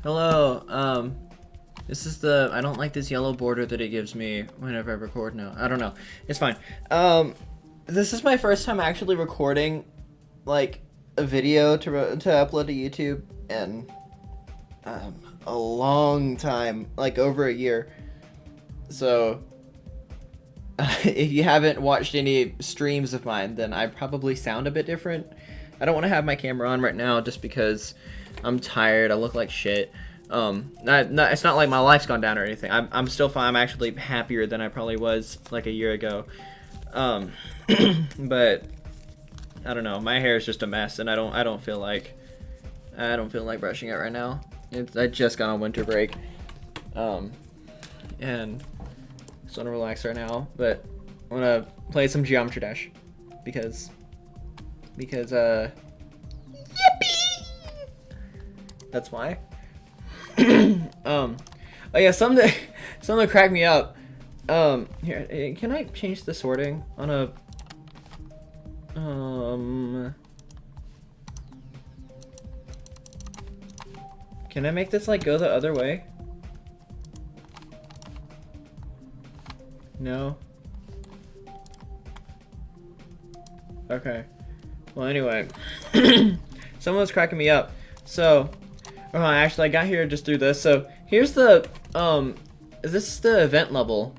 Hello, this is the, I don't like this yellow border that it gives me whenever I record now. I don't know. It's fine. This is my first time actually recording, like, a video to upload to YouTube in, a long time, like over a year. So, if you haven't watched any streams of mine, then I probably sound a bit different. I don't want to have my camera on right now just because I'm tired. I look like shit. It's not like my life's gone down or anything. I'm still fine. I'm actually happier than I probably was like a year ago. But I don't know. My hair is just a mess, and I don't feel like brushing it right now. I just got on winter break, and just want to relax right now. But I want to play some Geometry Dash because yippee! That's why. Oh yeah, something cracked me up. Here, can I change the sorting on a can I make this like go the other way? No. Okay. Well, anyway, someone was cracking me up. So, actually, I got here just through this. So here's the this is the event level.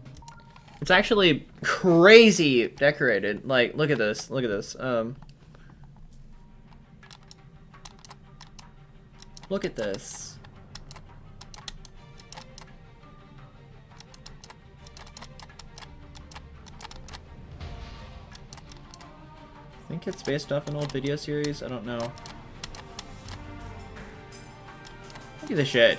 It's actually crazy decorated. Like, look at this. Look at this. Look at this. I think it's based off an old video series. I don't know. Look at this shit.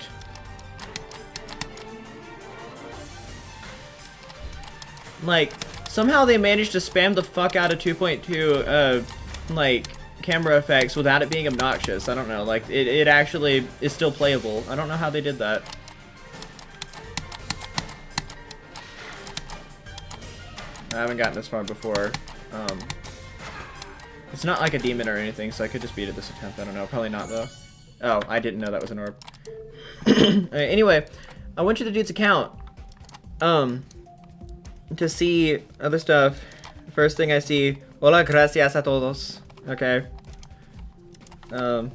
Like, somehow they managed to spam the fuck out of 2.2, like, camera effects without it being obnoxious. I don't know. Like, it actually is still playable. I don't know how they did that. I haven't gotten this far before. It's not like a demon or anything, so I could just beat it this attempt. I don't know. Probably not, though. Oh, I didn't know that was an orb. Anyway, I went to the dude's account to see other stuff. First thing I see, hola, gracias a todos. Okay. So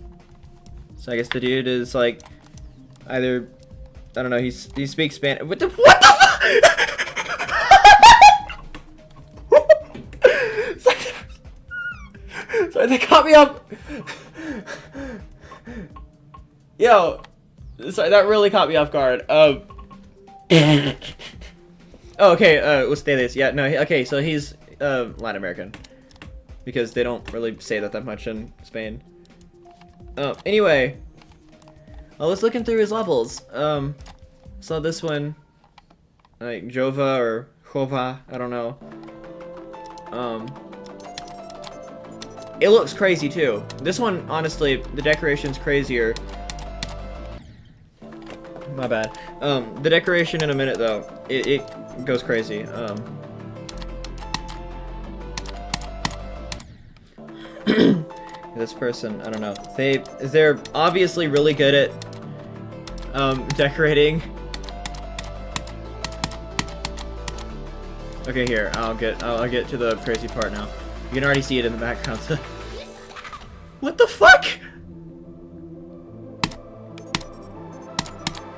I guess the dude is like either, I don't know, he speaks Spanish. What the fuck? Sorry, they caught me up. Yo, sorry, that really caught me off guard. Oh, okay, ustedes. Yeah, no, okay, so he's Latin American. Because they don't really say that much in Spain. Anyway, I was looking through his levels. Saw this one, like Jova or Jova, I don't know. It looks crazy too. This one, honestly, the decoration's crazier. My bad. The decoration in a minute though, it goes crazy. This person, I don't know. They're obviously really good at decorating. Okay, here, I'll get to the crazy part now. You can already see it in the background. So. What the fuck?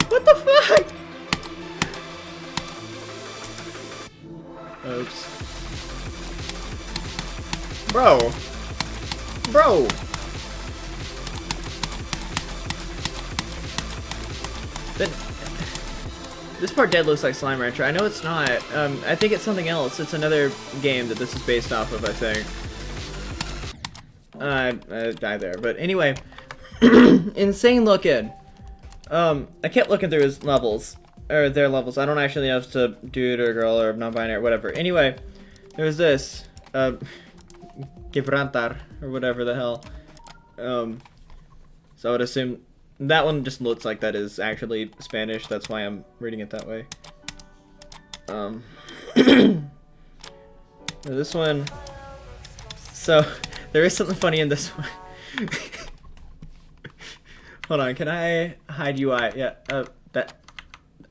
What the fuck? Oops. Bro. This part dead looks like Slime Rancher. I know it's not. I think it's something else. It's another game that this is based off of, I think. I died there. But anyway, insane looking. I kept looking through his levels. Or their levels. I don't actually know if it's a dude or a girl or non-binary or whatever. Anyway, there's this. Gibraltar or whatever the hell. So I would assume that one just looks like that is actually Spanish. That's why I'm reading it that way. This one. So there is something funny in this one. Hold on, can I hide UI? Yeah, that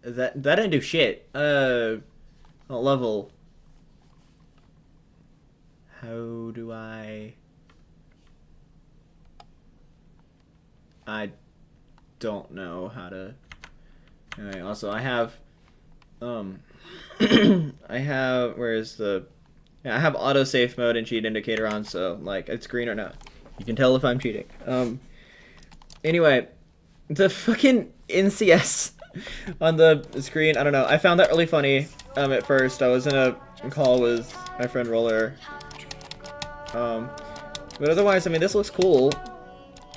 didn't do shit. Level. How do I don't know how to. Anyway, also I have I have where's the I have autosave mode and cheat indicator on, so like it's green or not. You can tell if I'm cheating. Anyway, the fucking NCS on the screen, I don't know. I found that really funny. At first, I was in a call with my friend Roller. But otherwise, I mean, this looks cool.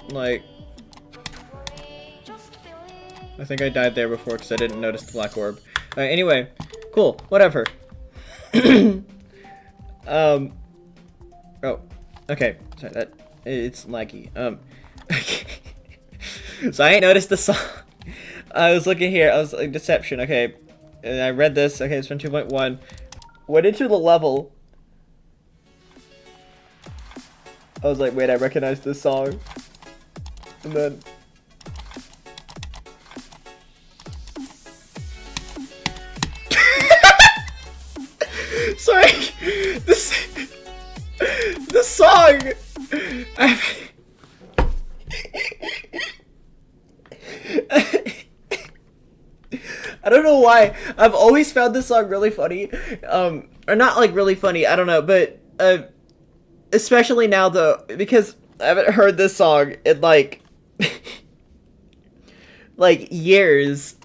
Like, I think I died there before because I didn't notice the black orb. Anyway, cool. Whatever. Oh, okay. Sorry, that it's laggy. So I ain't noticed the song. I was looking here. I was like, deception. Okay, and I read this. Okay, it's from 2.1. Went into the level. I was like, wait, I recognize this song. And then sorry, this song. I don't know why. I've always found this song really funny. Or not like really funny. I don't know, but especially now though, because I haven't heard this song in like like years,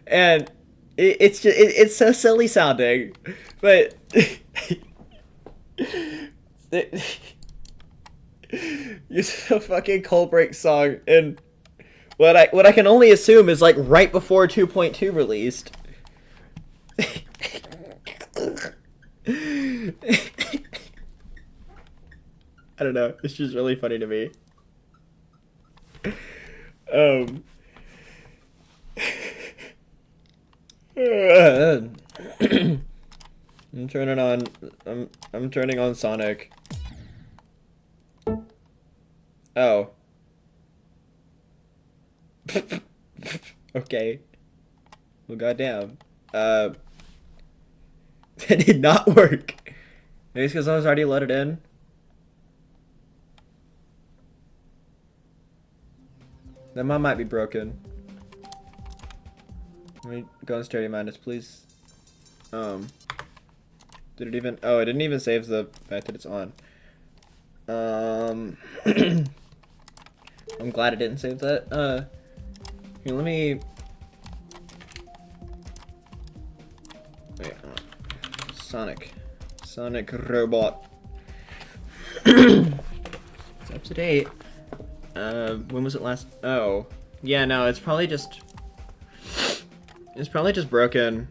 and it's just it's so silly sounding, but it's a fucking cold break song, and what I can only assume is like right before 2.2 released. I don't know. It's just really funny to me. I'm turning on. I'm turning on Sonic. Oh. Okay. Well, goddamn. That did not work. Maybe it's because I was already loaded in. That mine might be broken. Let me go on sturdy minus, please. Did it even? Oh, it didn't even save the fact that it's on. I'm glad it didn't save that. Here, let me. Wait, Sonic robot. It's up to date. When was it last? Oh, yeah, no, it's probably just broken.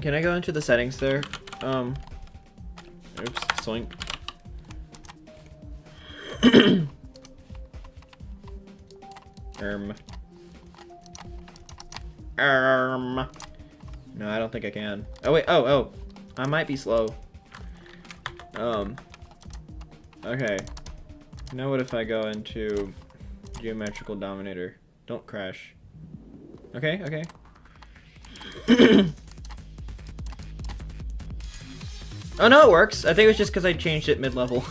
Can I go into the settings there? Oops, soink. No, I don't think I can. Oh wait, oh, I might be slow. Okay. Now what if I go into geometrical dominator? Don't crash. Okay. Oh no, it works. I think it was just because I changed it mid-level.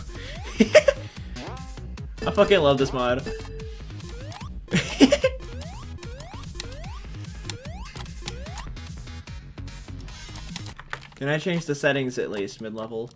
I fucking love this mod. Can I change the settings at least mid-level?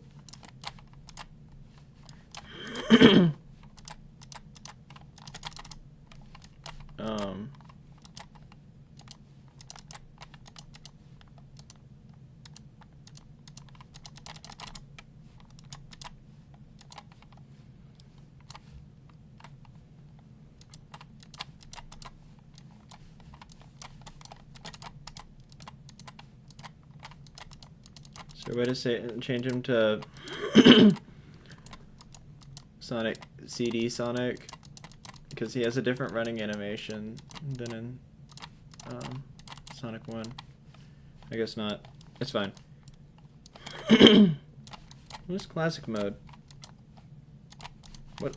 So way to say change him to Sonic CD Sonic, because he has a different running animation than in Sonic 1. I guess not. It's fine. What's classic mode? What?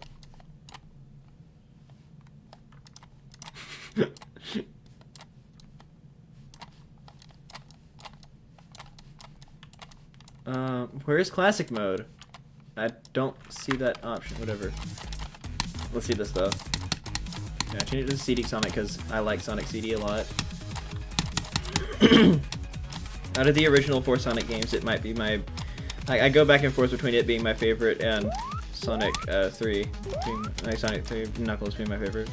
Where is classic mode? I don't see that option. Whatever. Let's see this though. Yeah, I changed it to CD Sonic because I like Sonic CD a lot. Out of the original 4 Sonic games, it might be my... I go back and forth between it being my favorite and Sonic 3. Sonic 3 Knuckles being my favorite.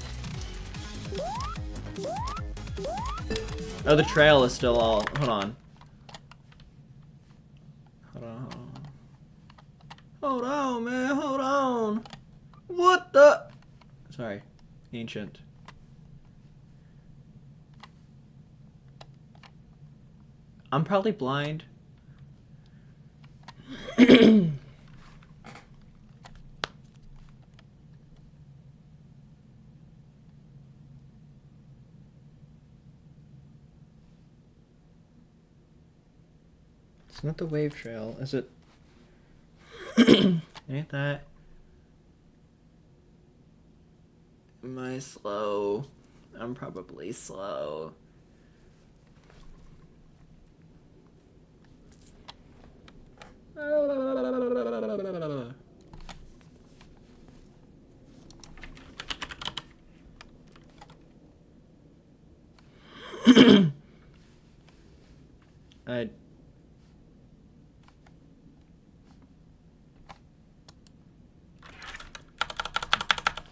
Oh, the trail is still all... Hold on. Hold on, man. Hold on. What the... Sorry. Ancient. I'm probably blind. It's not the wave trail, is it? Ain't that? Am I slow? I'm probably slow.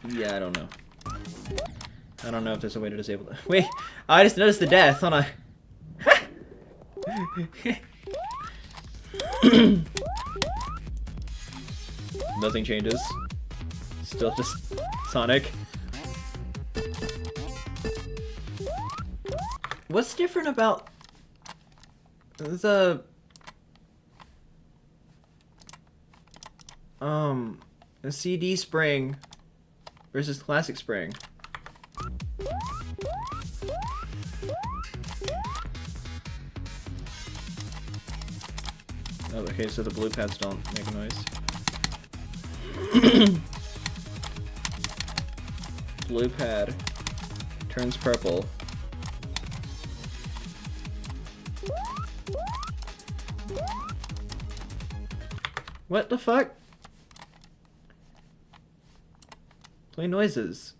Yeah, I don't know. I don't know if there's a way to disable that. Wait, I just noticed the death. Hold on. Nothing changes. Still just Sonic. What's different about the CD spring versus classic spring? Oh, okay, so the blue pads don't make a noise. Blue pad turns purple. What the fuck? Play noises.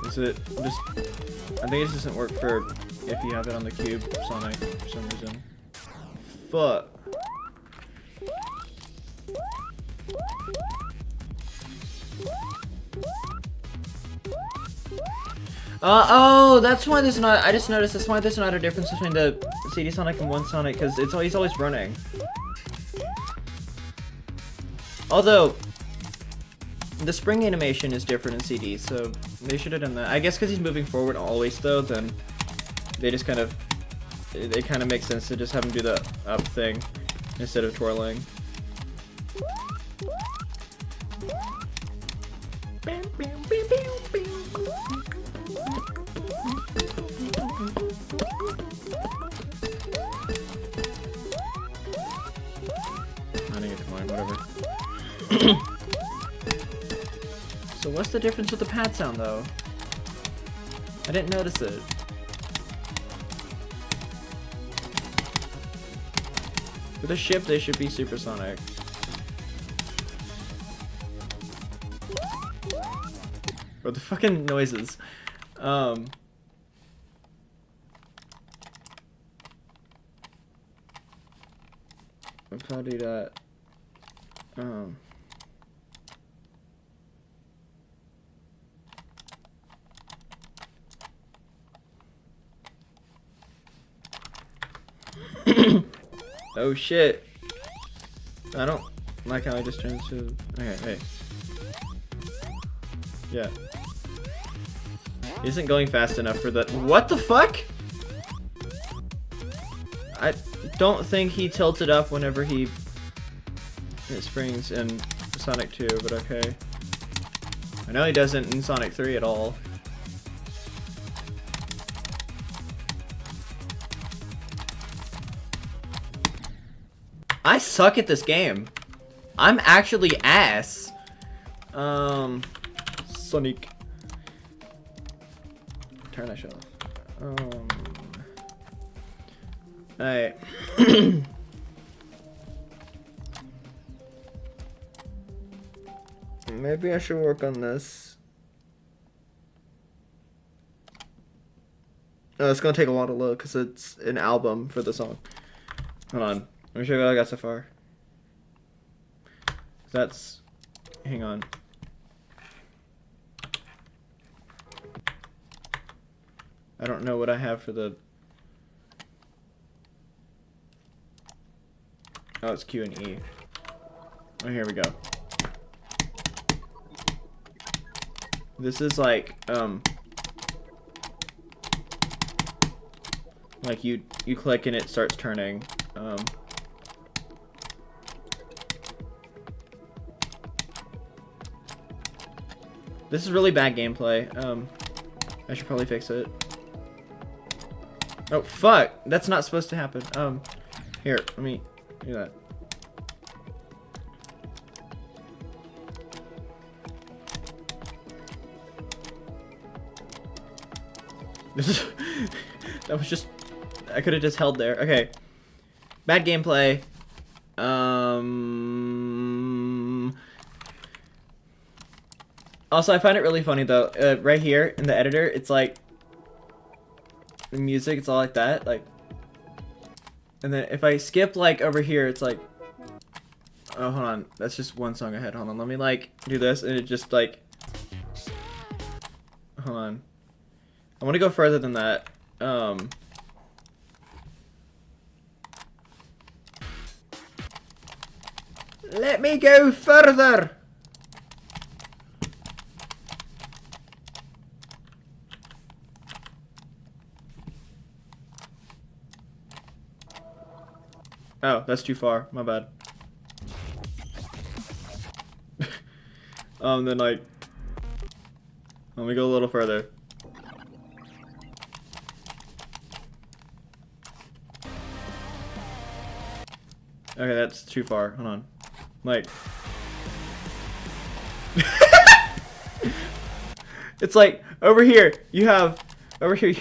Is it just... I think it doesn't work for if you have it on the cube Sonic for some reason. Fuck. Oh, that's why there's not... I just noticed that's why there's not a difference between the CD Sonic and 1 Sonic, because he's always running. Although... the spring animation is different in CD, so they should have done that. I guess because he's moving forward always, though, then they just kind of... It kind of makes sense to just have him do the up thing instead of twirling. I didn't get the coin, whatever. So what's the difference with the pad sound, though? I didn't notice it. For the ship, they should be supersonic. Or the fucking noises. I'll probably do that. Oh shit. I don't like how I just turned to... Okay, hey. Yeah. Isn't going fast enough for that. What the fuck? don't think he tilted up whenever he springs in Sonic 2, but okay. I know he doesn't in Sonic 3 at all. I suck at this game. I'm actually ass. Sonic. Turn that shit off. Alright. Maybe I should work on this. Oh, it's gonna take a while to load because it's an album for the song. Hold on. Let me show you what I got so far. That's... Hang on. I don't know what I have for the... Oh, it's Q and E. Oh, here we go. This is like you click and it starts turning. This is really bad gameplay. I should probably fix it. Oh fuck! That's not supposed to happen. Here, let me do that. This is that was just I could have just held there. Okay. Bad gameplay. Also, I find it really funny though. Right here in the editor, it's like the music. It's all like that, like. And then if I skip like over here, it's like. Oh, hold on. That's just one song ahead. Hold on. Let me like do this, and it just like. Hold on. I want to go further than that. Let me go further. Oh, that's too far. My bad. Then like, let me go a little further. Okay, that's too far. Hold on. Like, it's like over here. You have over here.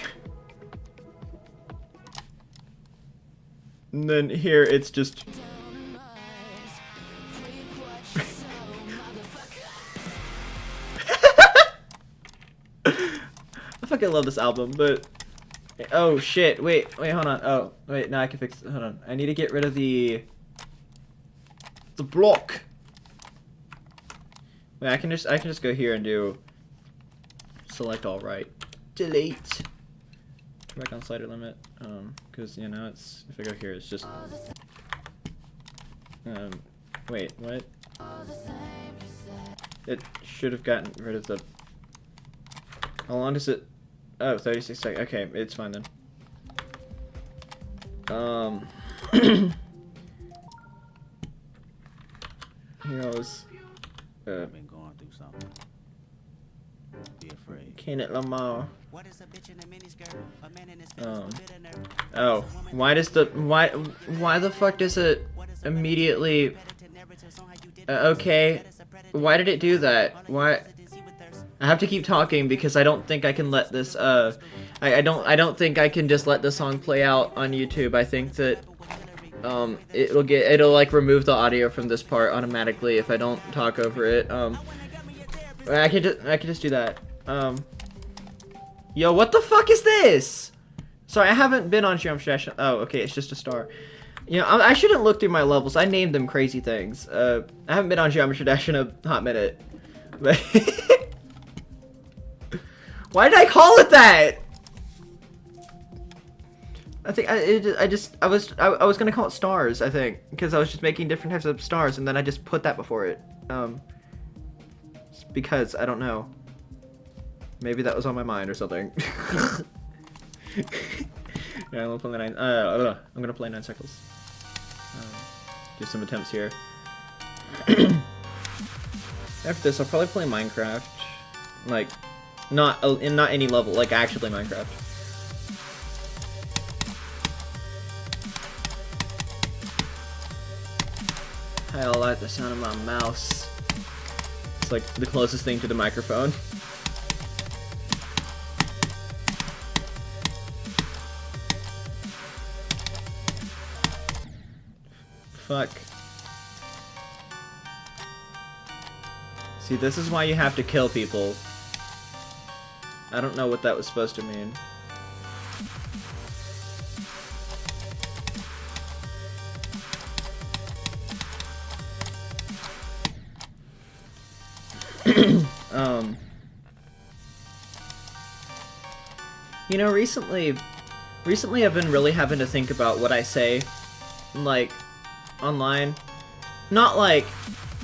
And then here it's just. I fucking love this album, but oh shit! Wait, hold on. Oh, wait, now I can fix it. Hold on. I need to get rid of the block. Wait, I can just go here and do select all right. Delete. Back on slider limit, because you know it's if I go here it's just wait, what? It should have gotten rid of the. How long does it? Oh, 36 seconds. Okay, it's fine then. Heroes. I've been going through something. Be afraid. Can it Lamar? What is a bitch in a miniskirt? A man in his Oh, why does the why the fuck does it immediately? Okay, why did it do that? Why? I have to keep talking because I don't think I can let this. I don't think I can just let the song play out on YouTube. I think that it'll like remove the audio from this part automatically if I don't talk over it. I can just do that. Yo, what the fuck is this? Sorry, I haven't been on Geometry Dash. Oh, okay, it's just a star. You know, I shouldn't look through my levels. I named them crazy things. I haven't been on Geometry Dash in a hot minute. But why did I call it that? I think I was gonna call it stars. I think because I was just making different types of stars, and then I just put that before it. Because I don't know. Maybe that was on my mind or something. Yeah, I'm gonna play 9 circles. do some attempts here. After this, I'll probably play Minecraft. Like, not any level, like actually Minecraft. I like the sound of my mouse. It's like the closest thing to the microphone. Fuck. See, this is why you have to kill people. I don't know what that was supposed to mean. You know, recently I've been really having to think about what I say, like, online. Not like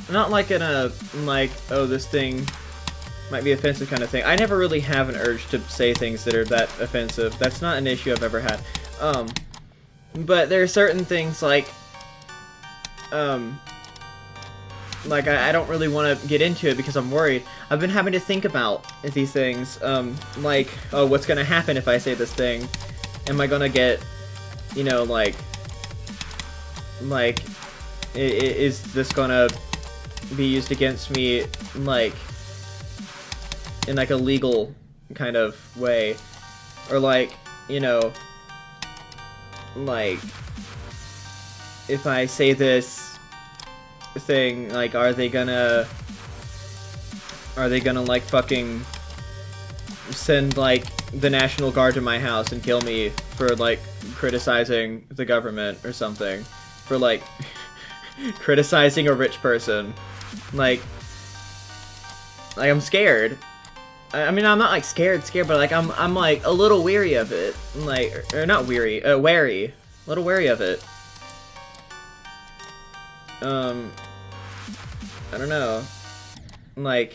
in a, like, oh, this thing might be offensive kind of thing. I never really have an urge to say things that are that offensive. That's not an issue I've ever had. But there are certain things, like I don't really want to get into it because I'm worried. I've been having to think about these things, like, oh, what's gonna happen if I say this thing? Am I gonna get, you know, like, is this gonna be used against me, like, in, like, a legal kind of way? Or, like, you know, like, if I say this thing, like, are they gonna like fucking send like the National Guard to my house and kill me for like criticizing the government or something, for like criticizing a rich person? Like I'm scared. I mean, I'm not like scared, but like I'm like a little weary of it, like, or not weary, wary, a little wary of it. I don't know. Like,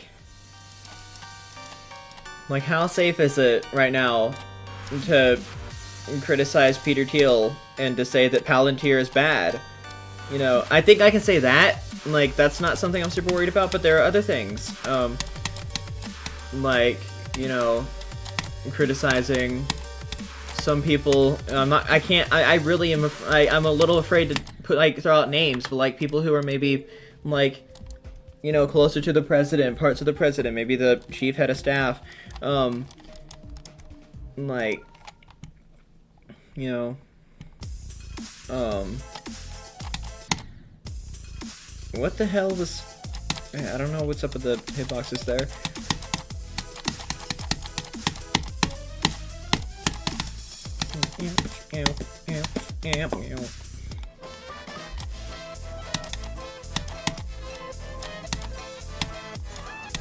how safe is it right now to criticize Peter Thiel and to say that Palantir is bad? You know, I think I can say that. Like, that's not something I'm super worried about, but there are other things. Like, you know, criticizing some people. I really am, I'm a little afraid to throw out names, but like people who are maybe, like, you know, closer to the president, parts of the president, maybe the chief head of staff, like, you know, what the hell was, I don't know what's up with the hitboxes there.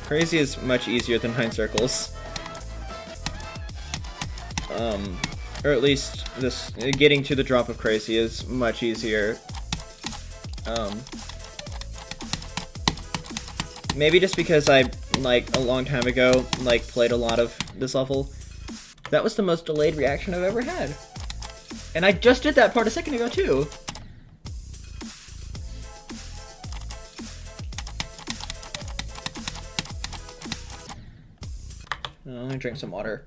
Crazy is much easier than Hind Circles. Or at least this, getting to the drop of Crazy is much easier. Maybe just because I, like, a long time ago, like, played a lot of this level. That was the most delayed reaction I've ever had. And I just did that part a second ago, too. I'm gonna drink some water.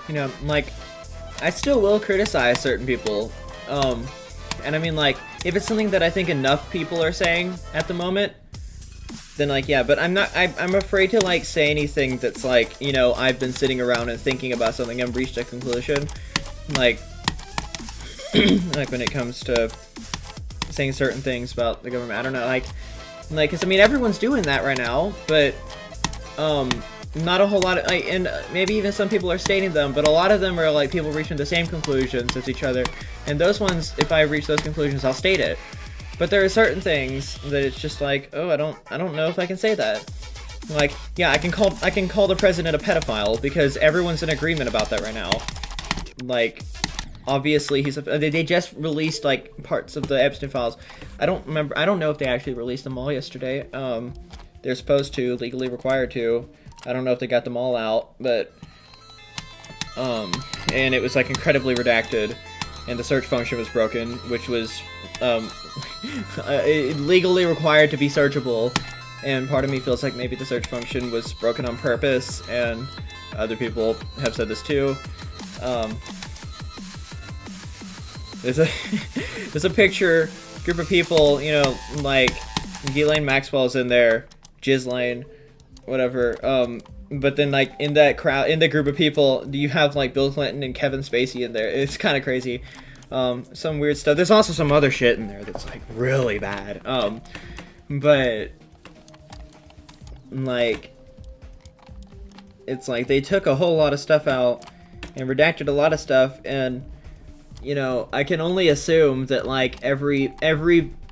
You know, like, I still will criticize certain people, and I mean, like, if it's something that I think enough people are saying at the moment, then, like, yeah, but I'm afraid to, like, say anything that's, like, you know, I've been sitting around and thinking about something and reached a conclusion, like, like, when it comes to saying certain things about the government. I don't know, like, cause, I mean, everyone's doing that right now, but, not a whole lot of, like, and maybe even some people are stating them, but a lot of them are, like, people reaching the same conclusions as each other, and those ones, if I reach those conclusions, I'll state it. But there are certain things that it's just like, oh, I don't know if I can say that. Like, yeah, I can call the president a pedophile because everyone's in agreement about that right now. Like, obviously he's they just released like parts of the Epstein files. I don't know if they actually released them all yesterday. They're supposed to, legally required to. I don't know if they got them all out, but and it was like incredibly redacted, and the search function was broken, which was legally required to be searchable. And part of me feels like maybe the search function was broken on purpose, and other people have said this too. There's a group of people, you know, like Ghislaine Maxwell's in there, Ghislaine, whatever. But then like in that crowd, in the group of people, you have like Bill Clinton and Kevin Spacey in there. It's kind of crazy. Some weird stuff. There's also some other shit in there that's like really bad. But like, it's like they took a whole lot of stuff out and redacted a lot of stuff, and you know, I can only assume that like every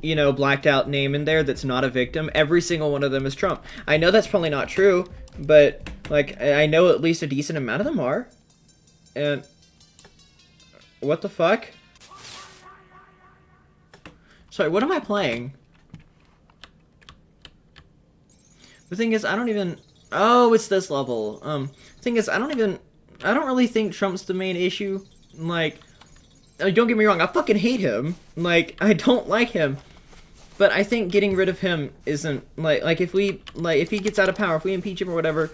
you know, blacked out name in there that's not a victim, every single one of them is Trump. I know that's probably not true, but like I know at least a decent amount of them are. And what the fuck? Sorry, what am I playing? The thing is, I don't even... Oh, it's this level. The thing is, I don't really think Trump's the main issue. Like, don't get me wrong, I fucking hate him. Like, I don't like him. But I think getting rid of him isn't... Like, if he gets out of power, if we impeach him or whatever,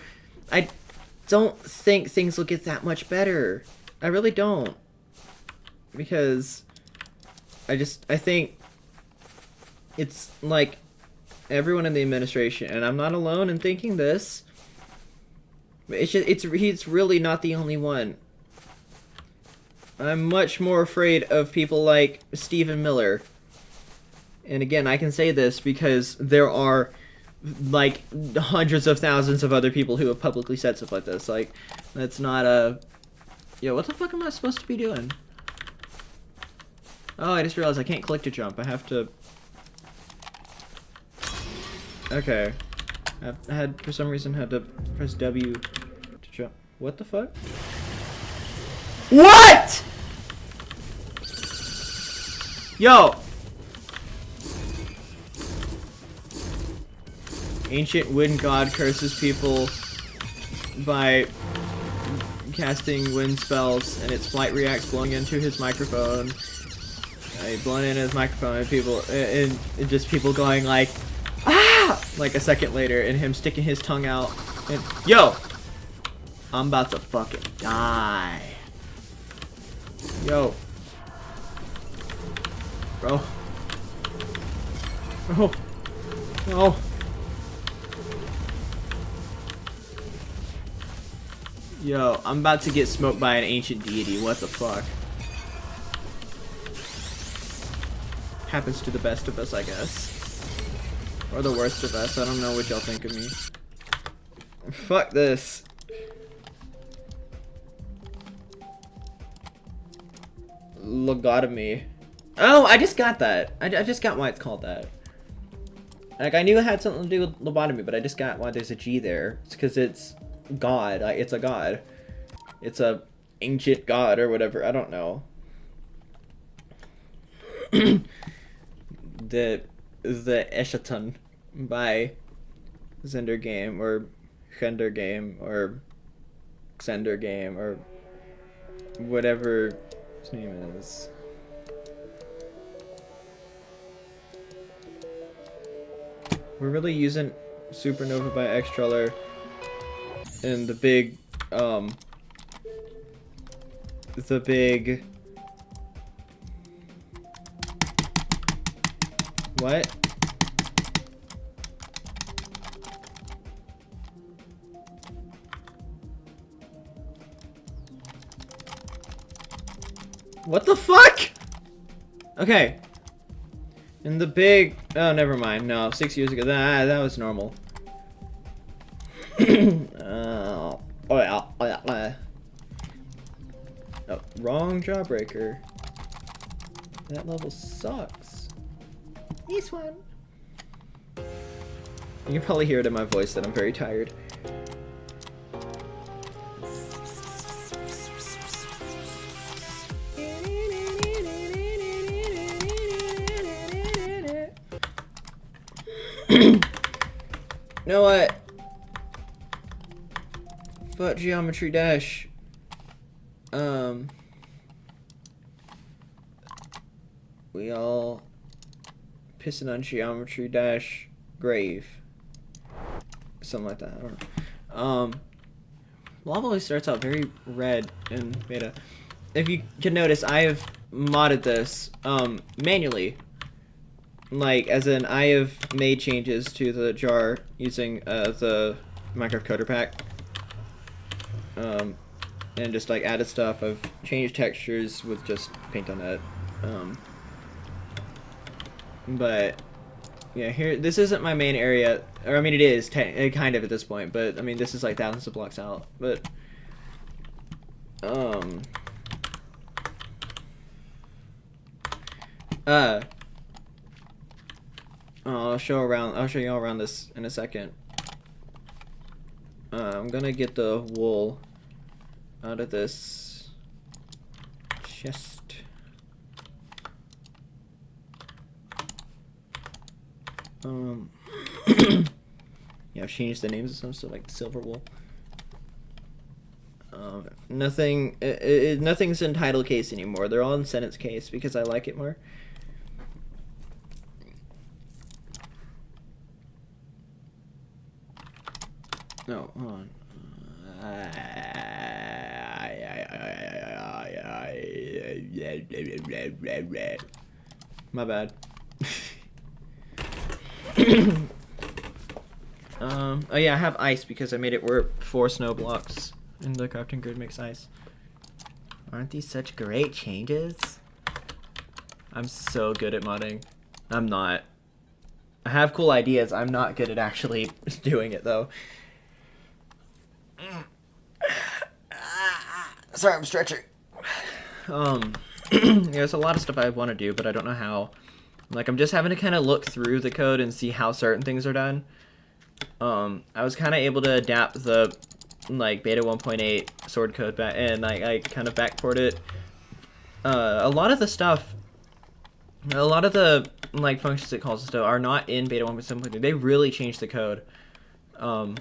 I don't think things will get that much better. I really don't. Because I think it's like everyone in the administration, and I'm not alone in thinking this, but he's really not the only one. I'm much more afraid of people like Stephen Miller. And again, I can say this because there are like hundreds of thousands of other people who have publicly said stuff like this. Like, that's not a... Yo, what the fuck am I supposed to be doing? Oh, I just realized I can't click to jump. I have to... Okay. I had, for some reason, had to press W to jump. What the fuck? What?! Yo! Ancient wind god curses people by casting wind spells, and its flight reacts blowing into his microphone. Blowing into his microphone, and people, and just people going like, ah! Like a second later, and him sticking his tongue out. And yo, I'm about to fucking die. Yo, bro. Oh, no. Yo, I'm about to get smoked by an ancient deity. What the fuck? Happens to the best of us, I guess. Or the worst of us. I don't know what y'all think of me. Fuck this. Logotomy. Oh, I just got that. I just got why it's called that. Like, I knew it had something to do with lobotomy, but I just got why there's a G there. It's because it's God. It's a god. It's a ancient god or whatever. I don't know. the Eschaton by Zender Game or Gender Game or Xender Game or whatever his name is. We're really using Supernova by Xtreller and the big what? What the fuck? Okay. And the big... Oh, never mind. No, 6 years ago. That was normal. Oh, wrong jawbreaker. That level sucks. This one. You can probably hear it in my voice that I'm very tired. You know what? But geometry dash. We all pissing on geometry dash grave. Something like that. I don't know. Lava always starts out very red in beta. If you can notice, I have modded this manually. Like, as in, I have made changes to the jar using the Minecraft Coder Pack. And just like added stuff. I've changed textures with just paint on it. But yeah, here, this isn't my main area, or I mean it is kind of at this point, but I mean this is like thousands of blocks out. But I'll show you all around this in a second. I'm gonna get the wool out of this chest. Yeah, I've changed the names of some stuff like silver wool. Nothing's in title case anymore. They're all in sentence case because I like it more. No, hold on. My bad. Oh yeah, I have ice because I made it where 4 snow blocks in the crafting grid makes ice. Aren't these such great changes? I'm so good at modding. I'm not. I have cool ideas. I'm not good at actually doing it though. Sorry, I'm stretching. There's a lot of stuff I want to do, but I don't know how. Like, I'm just having to kind of look through the code and see how certain things are done. I was kind of able to adapt the, like, beta 1.8 sword code back, and I kind of backport it. A lot of the, like, functions it calls and stuff are not in beta 1.7.2. They really changed the code, for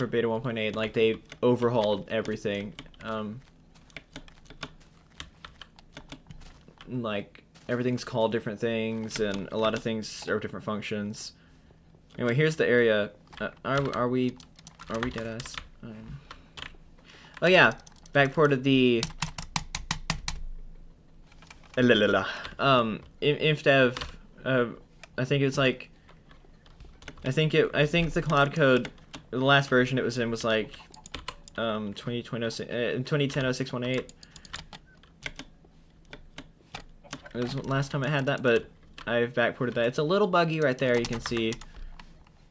beta 1.8. Like, they overhauled everything. Like, everything's called different things, and a lot of things are different functions. Anyway, here's the area. Are we deadass? Oh yeah, backported the infdev. I think it's like, I think the cloud code, the last version it was in was like 2010-0618. It was last time I had that, but I've backported that. It's a little buggy right there. You can see.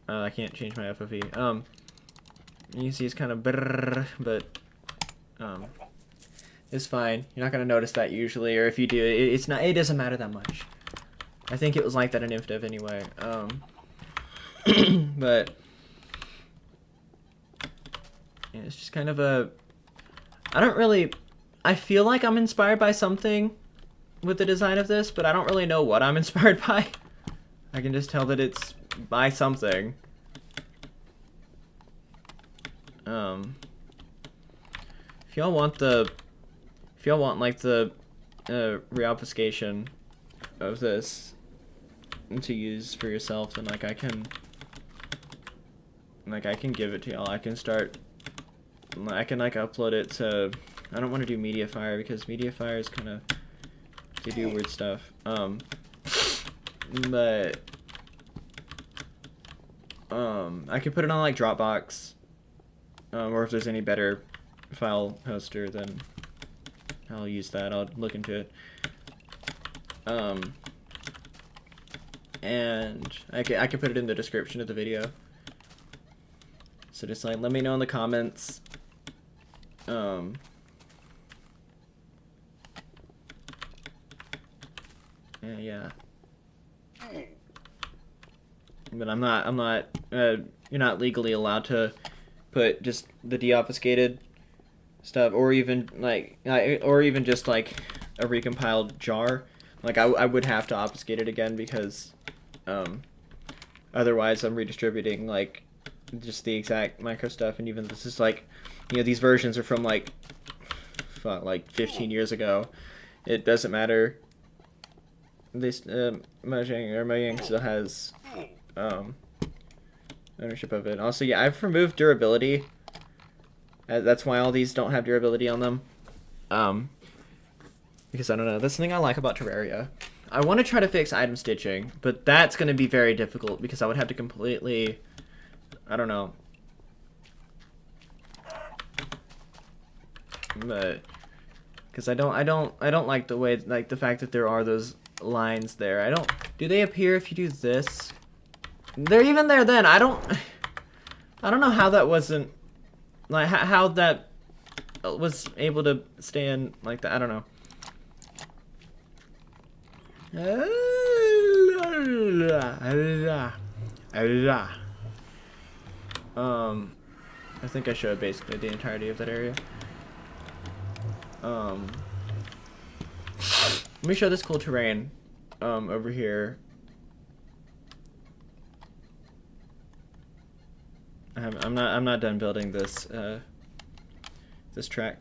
I can't change my FOV. You can see it's kind of brrr, but it's fine. You're not gonna notice that usually, or if you do, it's not. It doesn't matter that much. I think it was like that in infdev anyway. But yeah, it's just kind of a. I feel like I'm inspired by something with the design of this, but I don't really know what I'm inspired by. I can just tell that it's by something. If y'all want like the reobfuscation of this to use for yourself, then like I can give it to y'all. I can like upload it to. I don't want to do Mediafire because Mediafire is kind of, they do weird stuff. But I could put it on like Dropbox, or if there's any better file hoster, then I'll use that. I'll look into it. And I could put it in the description of the video. So just like let me know in the comments. Yeah. But I'm not, you're not legally allowed to put just the deobfuscated stuff, or even just like a recompiled jar. Like I would have to obfuscate it again because, Otherwise, I'm redistributing like just the exact Minecraft stuff, and even this is like, you know, these versions are from like 15 years ago. It doesn't matter. This Mojang still has ownership of it. Also, yeah, I've removed durability. That's why all these don't have durability on them. Because I don't know. That's the thing I like about Terraria. I want to try to fix item stitching, but that's going to be very difficult because I would have to completely, I don't know. But because I don't like the way, like the fact that there are those lines there. Do they appear if you do this? They're even there then. I don't know how that wasn't, like how that was able to stay in like that. I don't know. I think I showed basically the entirety of that area. Let me show this cool terrain over here. I'm not done building this this track.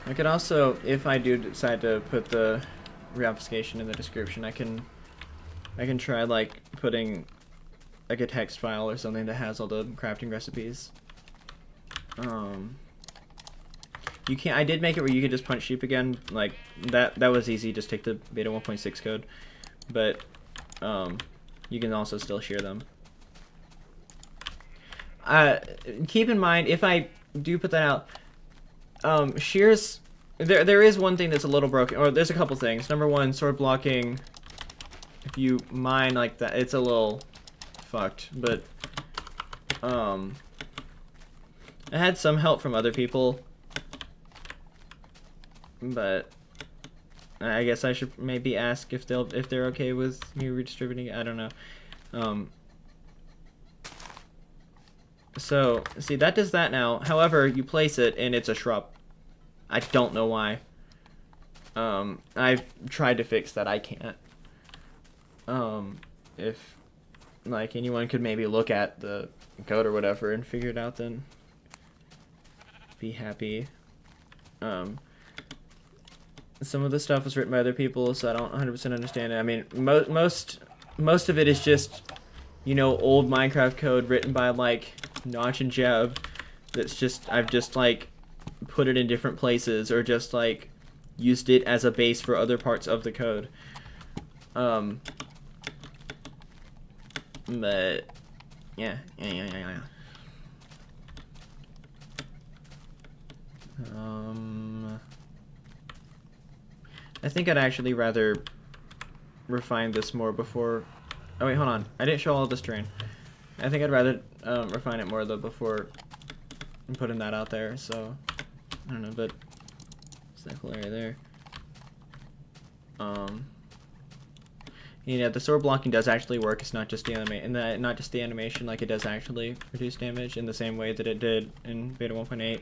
I could also, if I do decide to put the reobfuscation in the description, I can try like putting like a text file or something that has all the crafting recipes. You can't. I did make it where you could just punch sheep again. Like that was easy. Just take the beta 1.6 code, but you can also still shear them. Keep in mind, if I do put that out, shears, there is one thing that's a little broken, or there's a couple things. Number one, sword blocking, if you mine like that, it's a little fucked, but I had some help from other people, but I guess I should maybe ask if they're okay with me redistributing it. I don't know. So, see, that does that now. However, you place it, and it's a shrub. I don't know why. I've tried to fix that. I can't. If, like, anyone could maybe look at the code or whatever and figure it out, then be happy. Some of the stuff was written by other people, so I don't 100% understand it. I mean, most of it is just, you know, old Minecraft code written by, like, Notch and Jeb. That's just, I've just, like, put it in different places, or just, like, used it as a base for other parts of the code. But, yeah. I think I'd actually rather refine this more before... Oh wait, hold on. I didn't show all this terrain. I think I'd rather refine it more though before putting that out there, so... I don't know, but... It's that cool area there. Yeah, the sword blocking does actually work. It's not just the not just the animation, like it does actually reduce damage in the same way that it did in beta 1.8.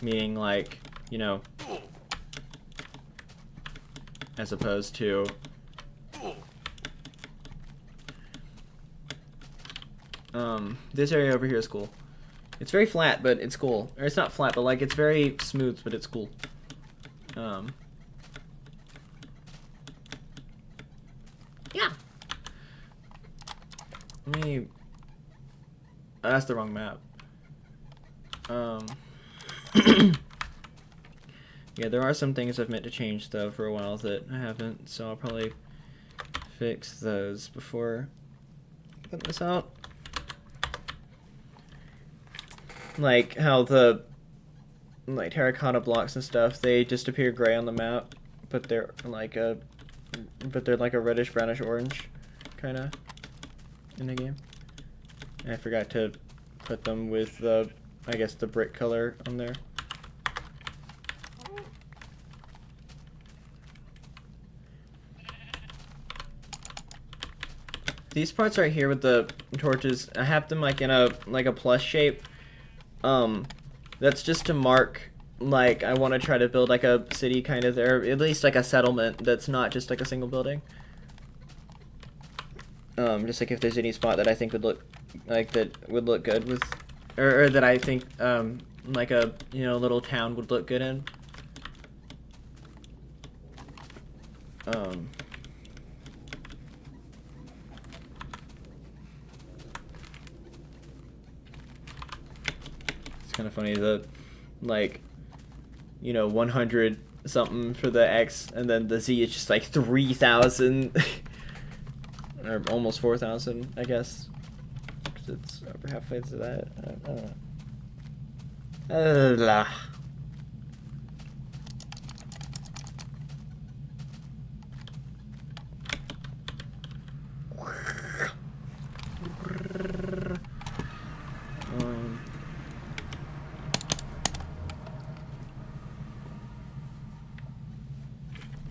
Meaning, like, you know, as opposed to this area over here is cool. It's very flat, but it's cool. Or it's not flat, but like it's very smooth, but it's cool. Yeah. Let me... Oh, that's the wrong map. Yeah, there are some things I've meant to change though for a while that I haven't, so I'll probably fix those before putting this out. Like how the like terracotta blocks and stuff, they just appear gray on the map, but they're like a reddish brownish orange kind of in the game. And I forgot to put them with the, I guess, the brick color on there. these parts right here with the torches, I have them like in a plus shape. That's just to mark, like, I want to try to build like a city kind of there, at least like a settlement that's not just like a single building. Just like if there's any spot that I think would look like that would look good with, or that I think like a little town would look good in. It's kind of funny that, like, 100 something for the X, and then the Z is just like 3,000, or almost 4,000, I guess. 'Cause it's over halfway to that. I don't know.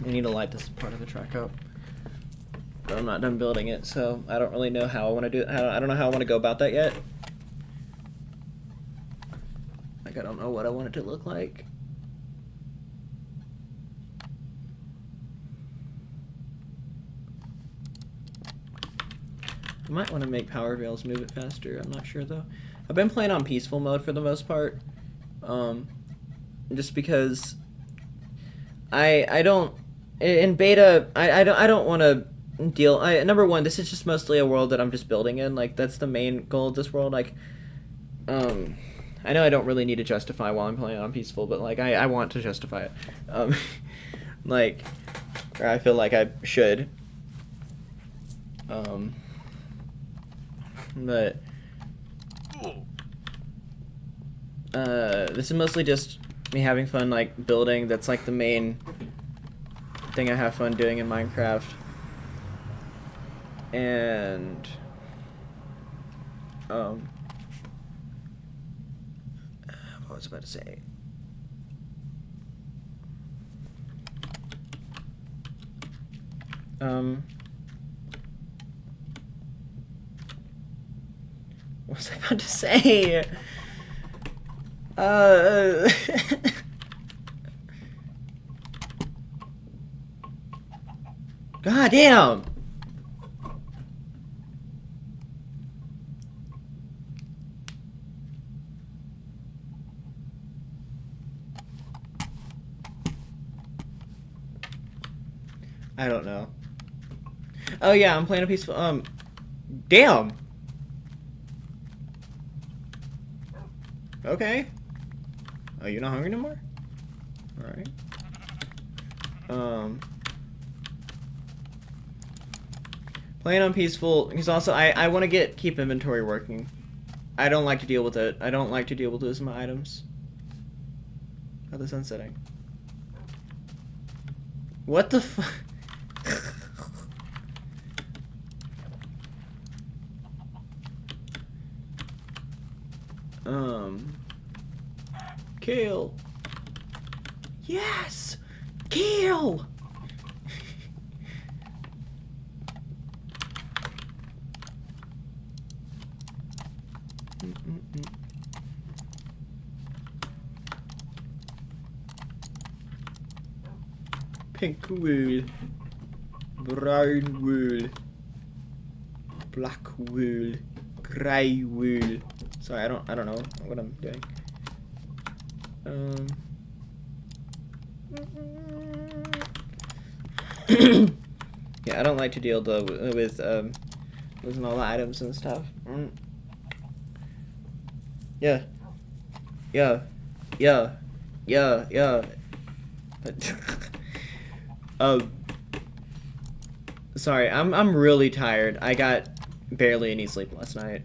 I need to light this part of the track up. But I'm not done building it, so I don't really know how I want to do it. I don't know how I want to go about that yet. Like, I don't know what I want it to look like. I might want to make power rails move it faster. I'm not sure though. I've been playing on peaceful mode for the most part, just because I don't in beta I don't want to deal. Number one, this is just mostly a world that I'm just building in. Like, that's the main goal of this world. Like, I know I don't really need to justify while I'm playing on peaceful, but like I want to justify it. Like, or I feel like I should. But this is mostly just me having fun, like, building. That's like the main thing I have fun doing in Minecraft. And what was I about to say? What was I about to say? God damn! I don't know. Oh yeah, I'm playing a peaceful, damn! Okay. Oh, you're not hungry no more? Alright. Playing on peaceful, because also I want to keep inventory working. I don't like to deal with it. I don't like to deal with losing my items. Oh, the sun's setting. What the fuck? Kill. Yes! Kill! Pink wool. Brown wool. Black wool. Grey wool. Sorry, I don't know what I'm doing. Yeah, I don't like to deal with losing all the items and stuff. Yeah. Sorry, I'm really tired. I got barely any sleep last night.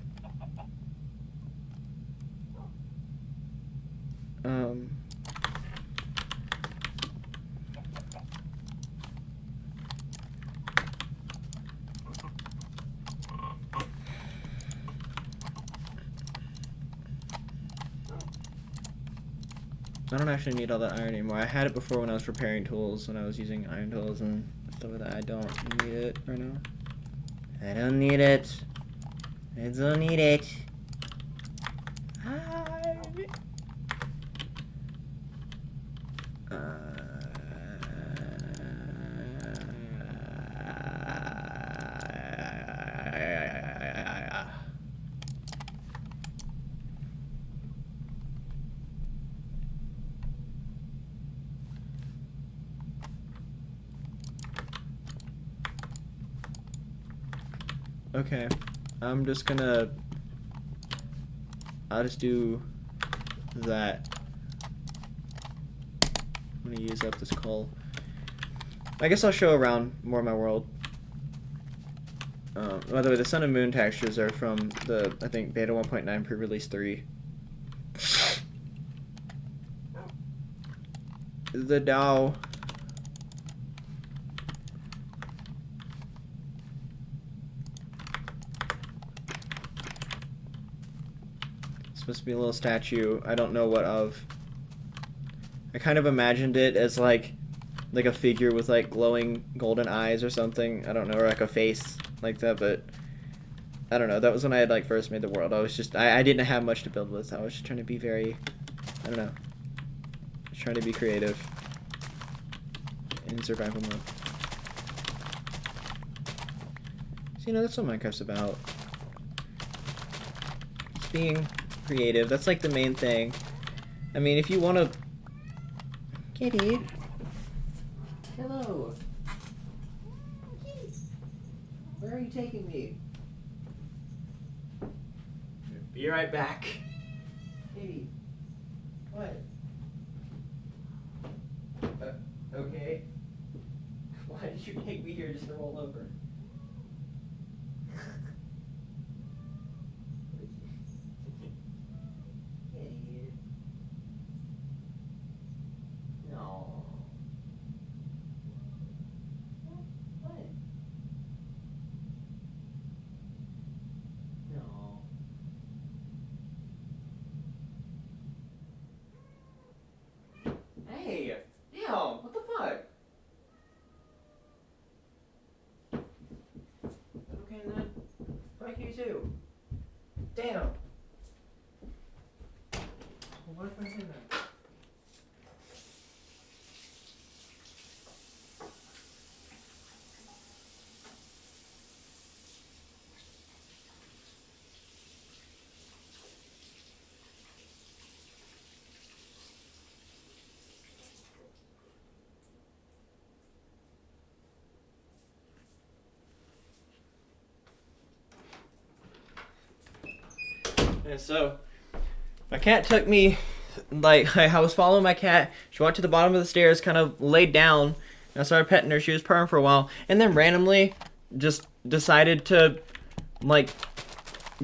I don't actually need all that iron anymore. I had it before when I was repairing tools, when I was using iron tools and stuff like that. I don't need it right now. I don't need it. I don't need it. Okay, I'm just gonna... I'll just do that. I'm gonna use up this coal. I guess I'll show around more of my world. By the way, the sun and moon textures are from the, I think, beta 1.9 pre-release 3. The DAO. Supposed to be a little statue. I don't know what of. I kind of imagined it as like a figure with like glowing golden eyes or something. I don't know, or like a face like that, but I don't know. That was when I had like first made the world. I was just I didn't have much to build with. I was just trying to be very, I don't know. Just trying to be creative in survival mode. So, you know, that's what Minecraft's about. It's being creative. That's like the main thing. I mean, if you want to... Kitty. Hello. Where are you taking me? Be right back. Kitty. What? Okay. Why did you take me here just to roll over? No. What? No. Hey! Damn! What the fuck? Okay then. Fuck you too. Damn! Well, what if I say that? And so, my cat took me, like, I was following my cat. She walked to the bottom of the stairs, kind of laid down, and I started petting her. She was purring for a while, and then randomly just decided to, like,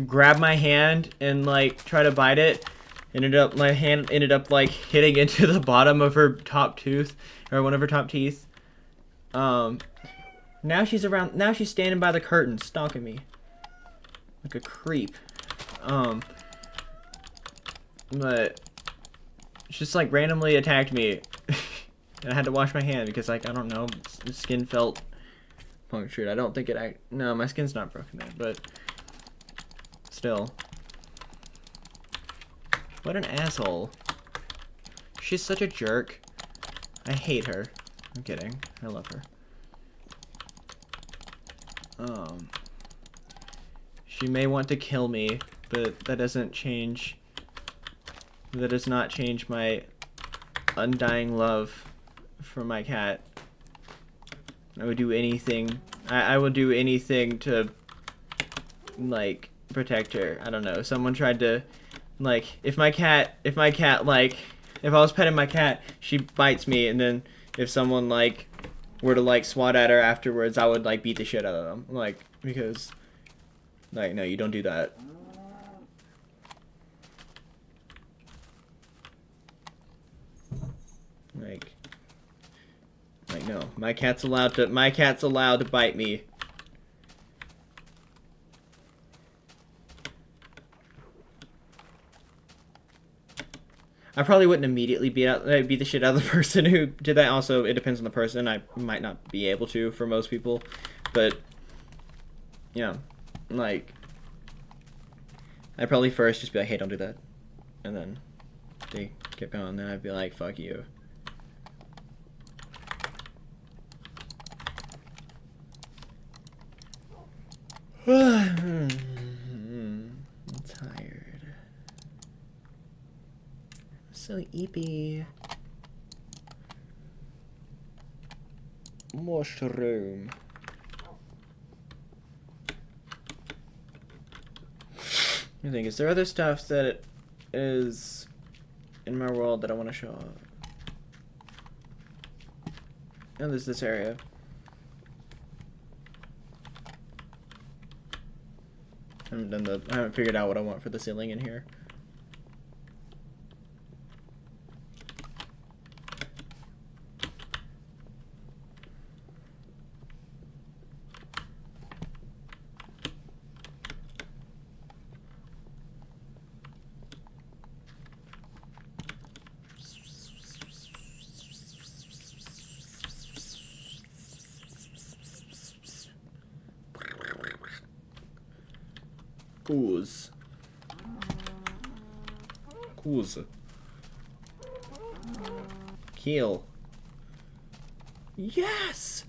grab my hand and, like, try to bite it. My hand ended up, like, hitting into the bottom of her top tooth, or one of her top teeth. Now she's standing by the curtain, stalking me. Like a creep. But she just like randomly attacked me and I had to wash my hand because like, I don't know, the skin felt punctured. I don't think no, my skin's not broken there, but still. What an asshole. She's such a jerk. I hate her. I'm kidding. I love her. She may want to kill me, but that does not change my undying love for my cat. I would do anything. I would do anything to, like, protect her. I don't know. Someone tried to, like, if I was petting my cat, she bites me, and then if someone, like, were to, like, swat at her afterwards, I would, like, beat the shit out of them. Like, because... Like, no, you don't do that. Like, no. My cat's allowed to bite me. I probably wouldn't immediately beat the shit out of the person who did that. Also, it depends on the person. I might not be able to for most people, but Yeah, like, I'd probably first just be like, hey, don't do that. And then they kept going, and then I'd be like, fuck you. I'm tired. I'm so eepy. Mushroom. I think, is there other stuff that is in my world that I want to show off? Oh, there's this area. I haven't figured out what I want for the ceiling in here. Coos. Coos. Kill. Yes!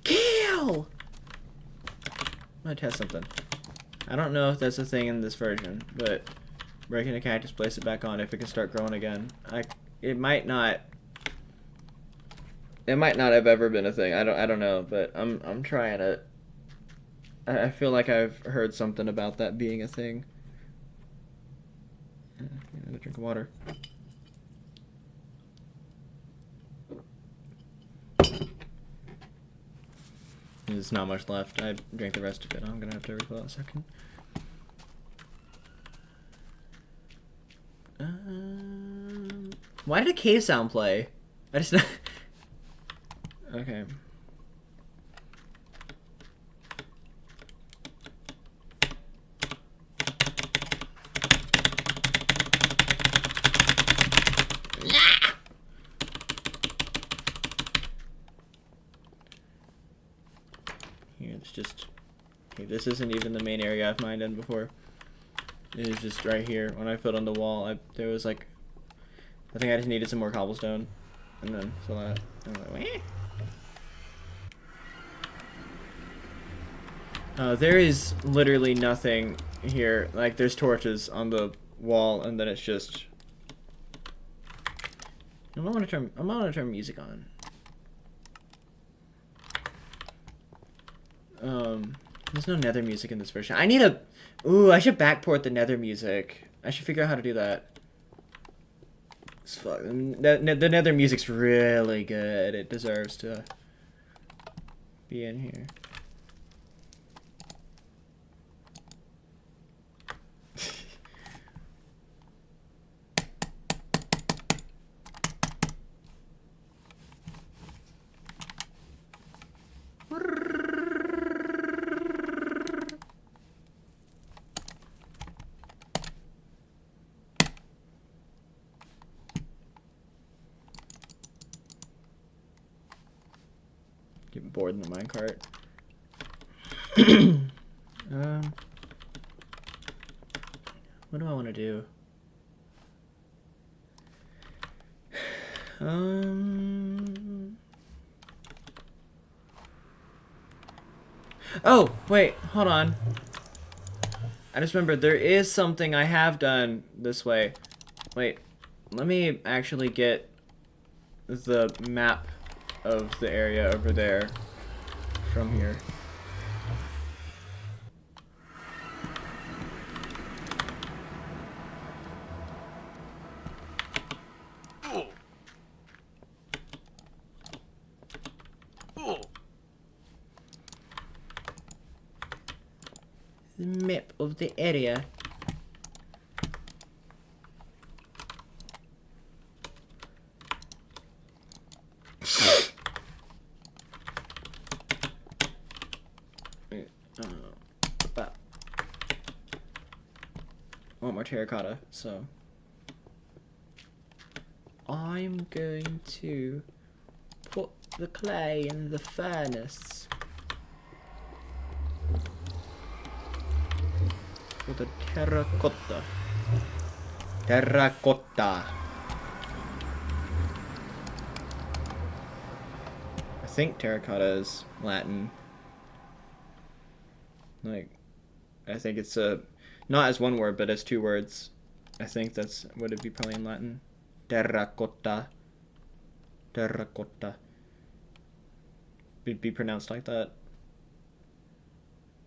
Kill! I'm gonna test something. I don't know if that's a thing in this version, but breaking a cactus, place it back on if it can start growing again. It might not. It might not have ever been a thing. I don't know, but I'm trying it. I feel like I've heard something about that being a thing. Another drink of water. There's not much left. I drank the rest of it. I'm gonna have to refill in a second. Why did a cave sound play? I just... Okay. Here, it's just... Okay, this isn't even the main area I've mined in before. It is just right here. When I filled on the wall, there was like... I think I just needed some more cobblestone. And then, so that... I was like, weh. There is literally nothing here. Like, there's torches on the wall, and then it's just... I'm gonna turn music on. There's no nether music in this version. I need a... Ooh, I should backport the nether music. I should figure out how to do that. Fuck. The nether music's really good. It deserves to be in here. Getting bored in the minecart. What do I want to do? Oh, wait, hold on. I just remembered there is something I have done this way. Wait, let me actually get the map of the area over there from here. The map of the area. I want more terracotta, so I'm going to put the clay in the furnace. for the terracotta. Terracotta. I think terracotta is Latin. Like, I think it's not as one word, but as two words. I think that's would it be probably in Latin. Terracotta. Terracotta. It'd be pronounced like that.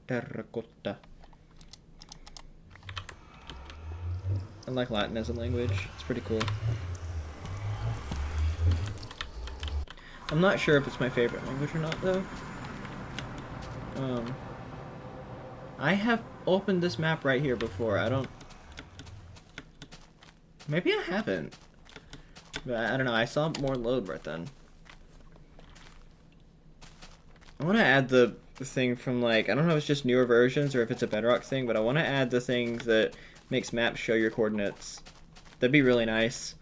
Terracotta. I like Latin as a language. It's pretty cool. I'm not sure if it's my favorite language or not, though. I have opened this map right here before. I don't... Maybe I haven't. But I don't know. I saw more load right then. I want to add the thing from, like... I don't know if it's just newer versions or if it's a Bedrock thing, but I want to add the thing that makes maps show your coordinates. That'd be really nice.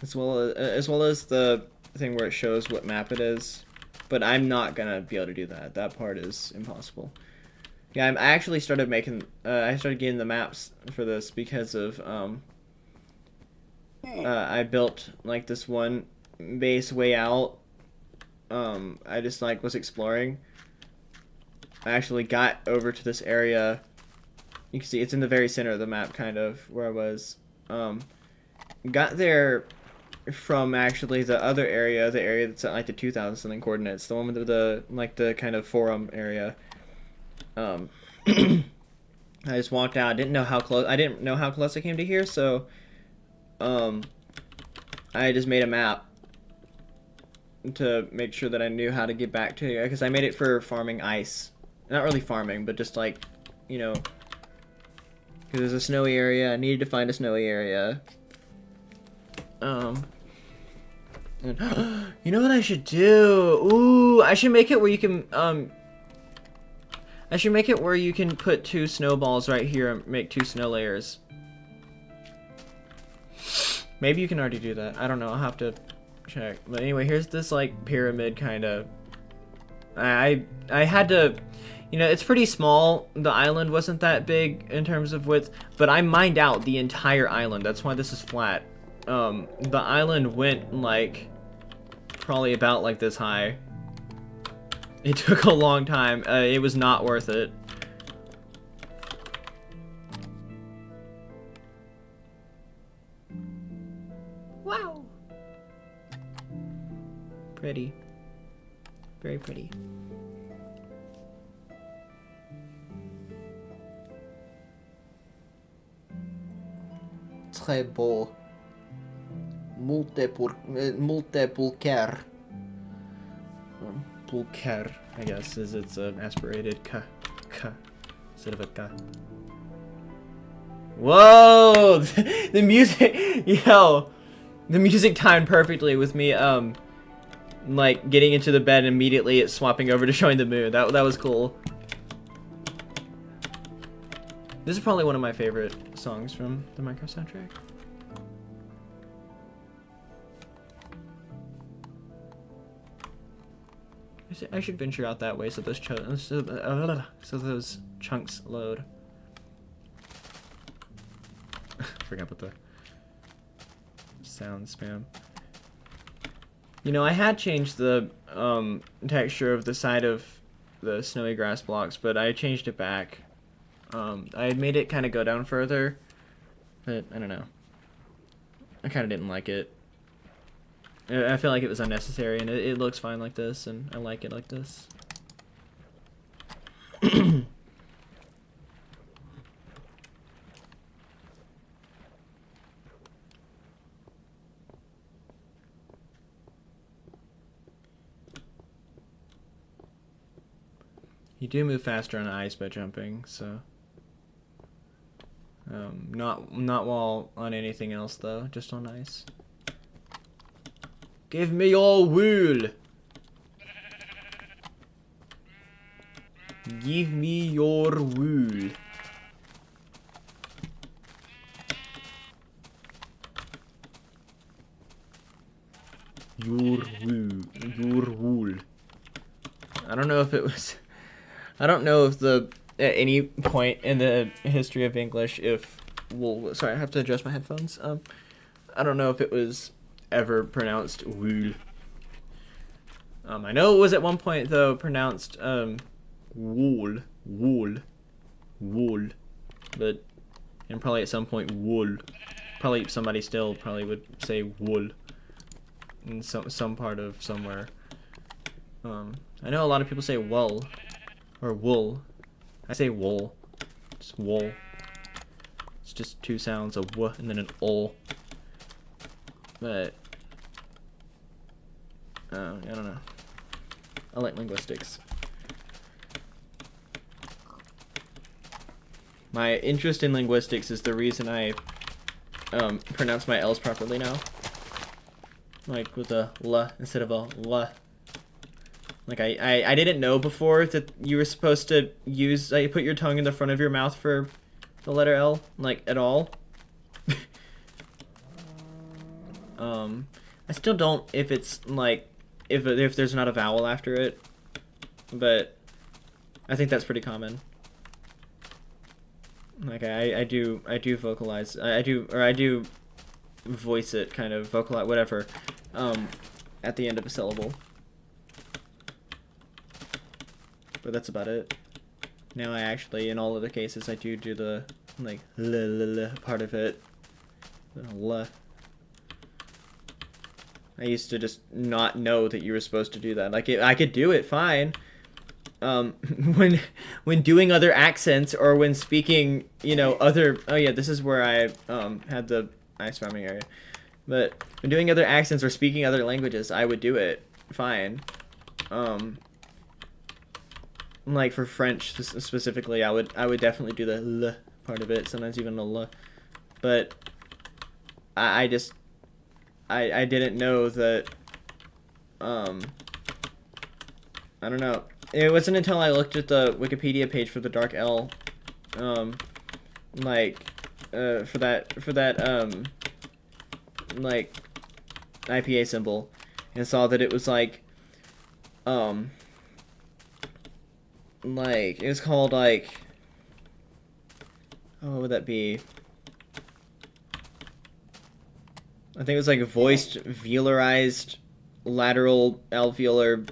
As well as the thing where it shows what map it is, but I'm not gonna be able to do that. That part is impossible. Yeah, I actually started making. I started getting the maps for this because of I built like this one base way out. I just like was exploring. I actually got over to this area. You can see it's in the very center of the map, kind of where I was. Got there from actually the other area, the area that's at like the 2000 something coordinates, the one with the like the kind of forum area. I just walked out. I didn't know how close I came to here, so I just made a map to make sure that I knew how to get back to here, because I made it for farming ice. Not really farming, but just like, you know, because there's a snowy area. I needed to find a snowy area. And, you know what I should do? Ooh, I should make it where you can, I should make it where you can put 2 snowballs right here and make 2 snow layers. Maybe you can already do that. I don't know. I'll have to check. But anyway, here's this, like, pyramid kind of. I had to, you know, it's pretty small. The island wasn't that big in terms of width, but I mined out the entire island. That's why this is flat. The island went, like, probably about, like, this high. It took a long time. It was not worth it. Wow. Pretty. Very pretty. Très beau. Multipulcher. Pulcher, I guess, is it's an aspirated k instead of a k. Whoa! The music, yo, the music timed perfectly with me, like getting into the bed and immediately it's swapping over to showing the moon. That was cool. This is probably one of my favorite songs from the Minecraft soundtrack. I should venture out that way so those chunks load. Forgot about the sound spam. You know, I had changed the texture of the side of the snowy grass blocks, but I changed it back. I had made it kind of go down further, but I don't know. I kind of didn't like it. I feel like it was unnecessary, and it looks fine like this, and I like it like this. You do move faster on ice by jumping, so not while on anything else though, just on ice. Give me your wool. Give me your wool. Your wool. Your wool. I don't know if it was. I don't know if at any point in the history of English, if sorry, I have to adjust my headphones. I don't know if it was ever pronounced wool. I know it was at one point though pronounced wool, but and probably at some point wool. Probably somebody still probably would say wool in some part of somewhere. I know a lot of people say wool or wool. I say wool. It's wool. It's just two sounds, a w and then an ol. But I don't know. I like linguistics. My interest in linguistics is the reason I pronounce my L's properly now. Like with a L instead of a L. Like I didn't know before that you were supposed to use put your tongue in the front of your mouth for the letter L, like at all. I still don't if it's like if there's not a vowel after it, but I think that's pretty common. Like I do vocalize, I do voice it, kind of vocalize, whatever, at the end of a syllable. But that's about it. Now I actually, in all other cases, I do the like l part of it. L. I used to just not know that you were supposed to do that. Like I could do it fine. When doing other accents or when speaking, you know, other. Oh yeah, this is where I had the ice farming area. But when doing other accents or speaking other languages, I would do it fine. Like for French specifically, I would definitely do the l part of it. Sometimes even a l. But I just I didn't know that. I don't know. It wasn't until I looked at the Wikipedia page for the dark L, like, for that like, IPA symbol, and saw that it was like, it was called like, oh, what would that be? I think it was like voiced velarized lateral alveolar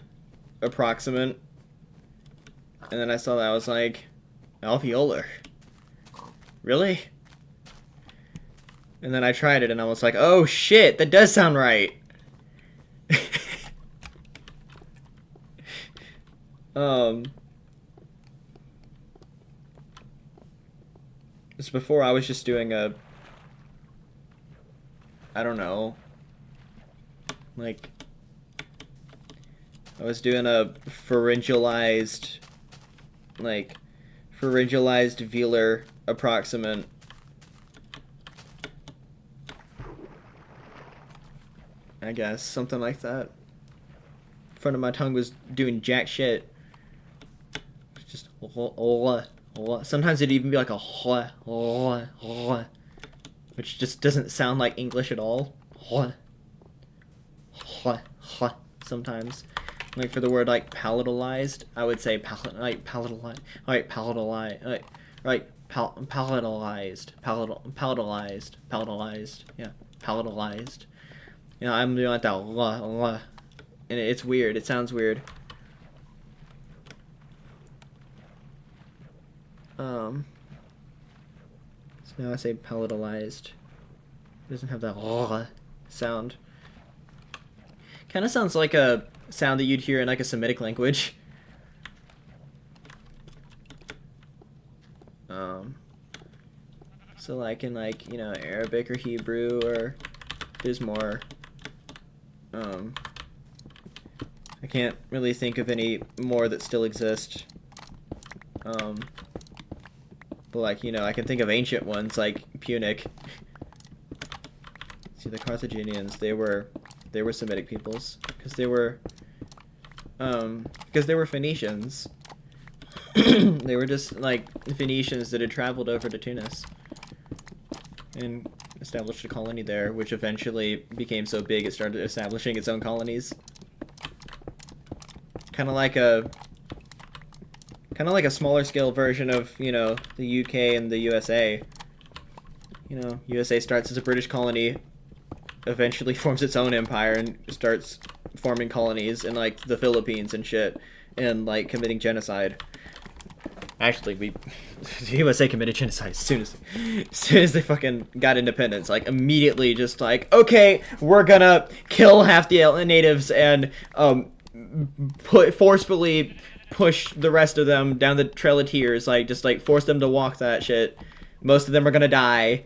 approximant. And then I saw that, I was like, alveolar? Really? And then I tried it and I was like, oh shit, that does sound right. This before I was just doing a, I don't know, like, I was doing a pharyngalized velar approximant. I guess, something like that. Front of my tongue was doing jack shit. Just sometimes it'd even be like a which just doesn't sound like English at all. Sometimes. Like for the word like palatalized, I would say palatalized, yeah, palatalized. You know, I'm doing like that, and it's weird. It sounds weird. So now I say palatalized. It doesn't have that sound. Kind of sounds like a sound that you'd hear in like a Semitic language. So like in like, you know, Arabic or Hebrew, or there's more. I can't really think of any more that still exist. But like, you know, I can think of ancient ones like Punic. See, the Carthaginians, they were Semitic peoples because they were Phoenicians. They were just like Phoenicians that had traveled over to Tunis and established a colony there, which eventually became so big it started establishing its own colonies. Kind of like a Kind of like a smaller scale version of, you know, the UK and the USA. You know, USA starts as a British colony, eventually forms its own empire and starts forming colonies in, like, the Philippines and shit, and, like, committing genocide. Actually, the USA committed genocide as soon as they fucking got independence. Like, immediately just like, okay, we're gonna kill half the natives and, forcefully push the rest of them down the Trail of Tears. Like, just, like, force them to walk that shit. Most of them are gonna die.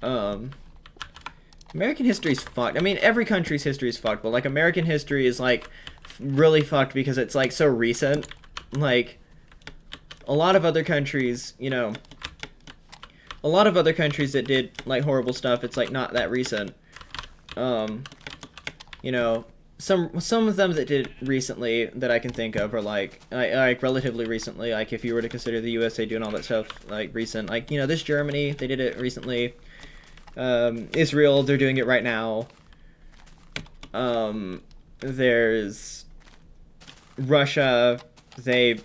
American history's fucked. I mean, every country's history is fucked, but, like, American history is, like, really fucked because it's, like, so recent. Like, a lot of other countries, you know, a lot of other countries that did, like, horrible stuff, it's, like, not that recent. You know, some of them that did recently that I can think of are, like relatively recently, like, if you were to consider the USA doing all that stuff, like, recent. Like, you know, this Germany, they did it recently. Israel, they're doing it right now. There's Russia, they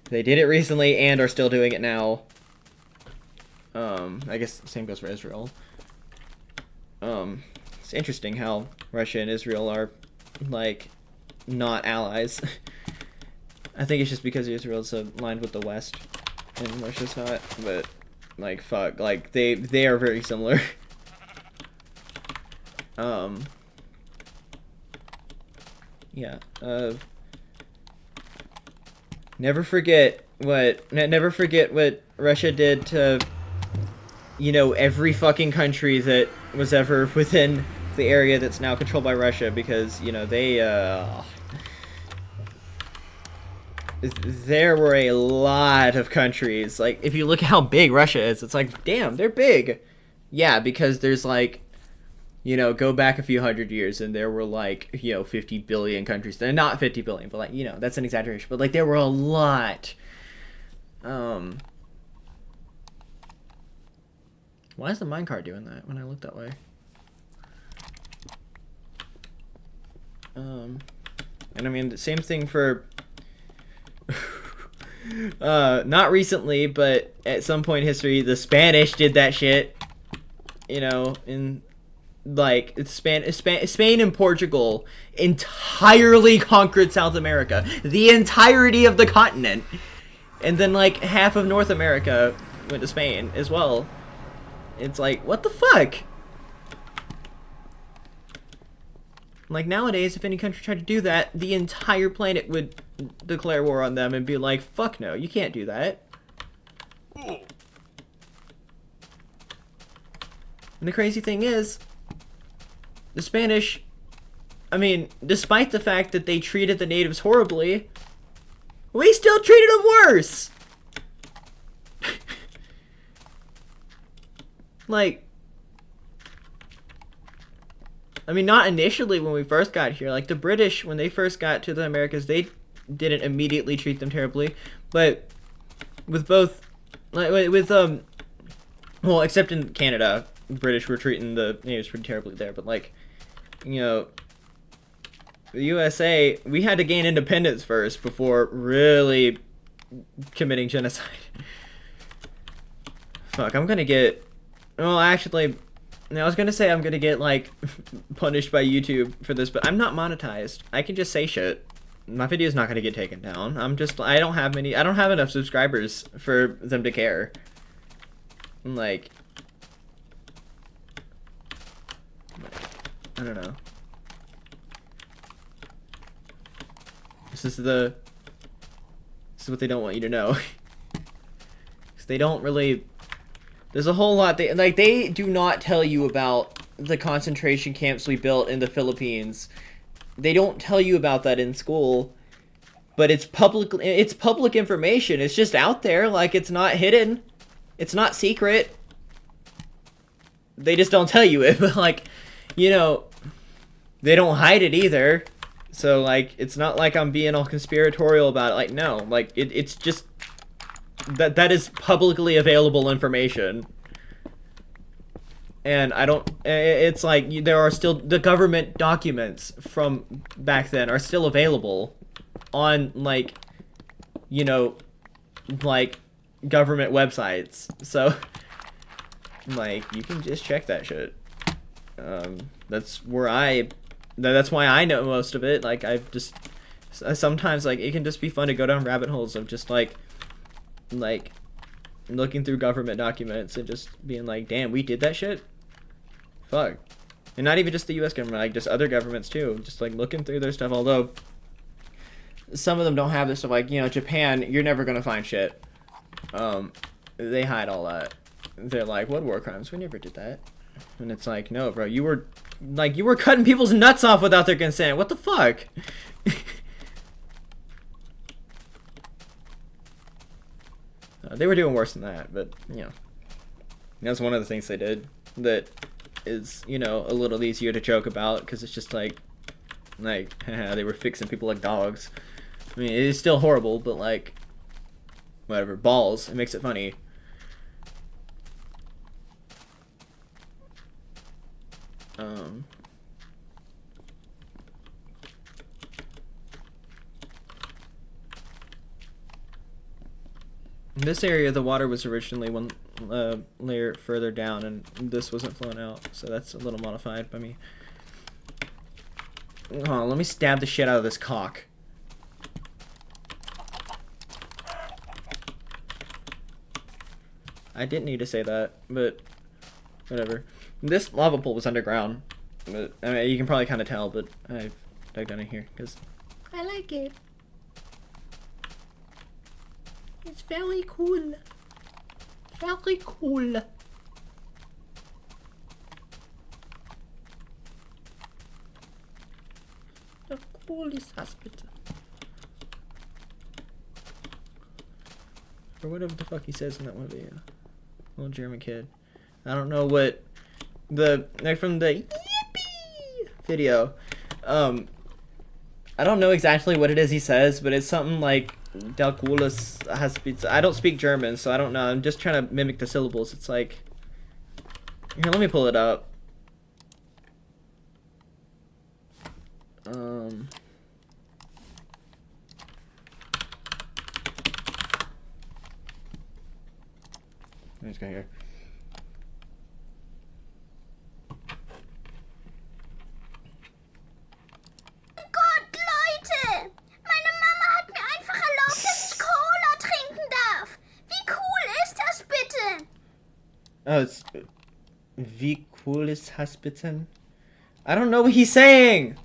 did it recently and are still doing it now. I guess the same goes for Israel. It's interesting how Russia and Israel are, like, not allies. I think it's just because Israel's aligned with the West and Russia's not, but, like, fuck, like, they are very similar. Yeah, never forget what Russia did to, you know, every fucking country that was ever within the area that's now controlled by Russia, because, you know, there were a lot of countries. Like, if you look at how big Russia is, it's like, damn, they're big. Yeah, because there's, like, you know, go back a few hundred years and there were, like, you know, 50 billion countries. They're not 50 billion, but, like, you know, that's an exaggeration. But, like, there were a lot. Why is the minecart doing that when I look that way? And I mean, the same thing for... not recently, but at some point in history, the Spanish did that shit. You know, in... like, it's Spain and Portugal entirely conquered South America, the entirety of the continent, and then, like, half of North America went to Spain as well. It's like, what the fuck? Like, nowadays, if any country tried to do that, the entire planet would declare war on them and be like, fuck no, you can't do that. And the crazy thing is, the Spanish, I mean, despite the fact that they treated the natives horribly, we still treated them worse! Like, I mean, not initially when we first got here. Like, the British, when they first got to the Americas, they didn't immediately treat them terribly. But with both, like, well, except in Canada, the British were treating the natives pretty terribly there. But, like, you know, the USA, we had to gain independence first before really committing genocide. Fuck, I'm gonna get... Well, actually, I was gonna say I'm gonna get, like, punished by YouTube for this, but I'm not monetized. I can just say shit. My video's not gonna get taken down. I don't have enough subscribers for them to care. Like, I don't know. This is what they don't want you to know. 'Cause they don't really... There's a whole lot. They do not tell you about the concentration camps we built in the Philippines. They don't tell you about that in school. But it's public information. It's just out there. Like, it's not hidden. It's not secret. They just don't tell you it. But, like, you know, they don't hide it either. So, like, it's not like I'm being all conspiratorial about it. Like, no. Like, it's just... That is publicly available information. And I don't... It's like, there are still... The government documents from back then are still available. on like, you know, like government websites. So like you can just check that shit. That's why I know most of it. Like I've just sometimes like it can just be fun to go down rabbit holes of just like looking through government documents and just being like, damn, we did that shit. Fuck. And not even just the U.S. government, like just other governments too. Just like looking through their stuff. Although some of them don't have this stuff. Like, you know, Japan, you're never gonna find shit. They hide all that. They're like, what war crimes? We never did that. And it's like, no, bro, you were cutting people's nuts off without their consent. What the fuck? They were doing worse than that, but you know, that's one of the things they did that is, you know, a little easier to joke about because it's just like they were fixing people like dogs. I mean, it is still horrible, but like, whatever, balls. It makes it funny. In this area, the water was originally one layer further down, and this wasn't flowing out, so that's a little modified by me. Oh, let me stab the shit out of this cock. I didn't need to say that, but whatever. This lava pool was underground, but I mean, you can probably kind of tell, but I've dug down in here because I like it. It's very cool. Very cool. The coolest hospital. Or whatever the fuck he says in that one video. Little German kid. I don't know what like from the yippee video. I don't know exactly what it is he says, but it's something like Der cooles Hospital. I don't speak German, so I don't know. I'm just trying to mimic the syllables. It's like, here, let me pull it up. Let's go here. Oh, it's wie cool ist Hospital? I don't know what he's saying.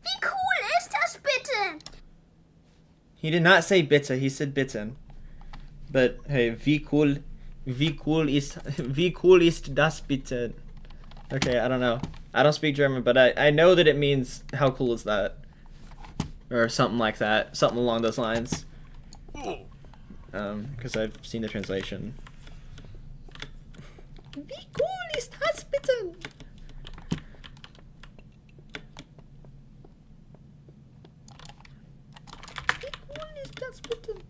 Wie cool ist das bitte? He did not say bitte, he said bitten. But hey, wie cool ist das bitte? Okay, I don't know. I don't speak German, but I know that it means how cool is that? Or something like that. Something along those lines. Because I've seen the translation. Wie cool ist das bitte? Wie cool ist das bitte?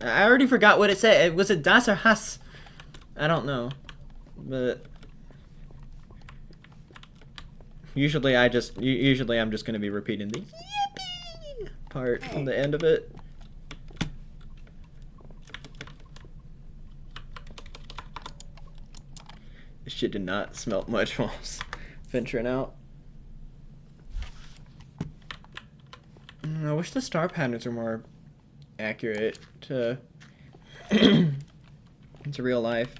I already forgot what it said. Was it das or has? I don't know. But usually I'm just going to be repeating the yippee part from the end of it. This shit did not smell much while I was venturing out. I wish the star patterns were more accurate to into real life.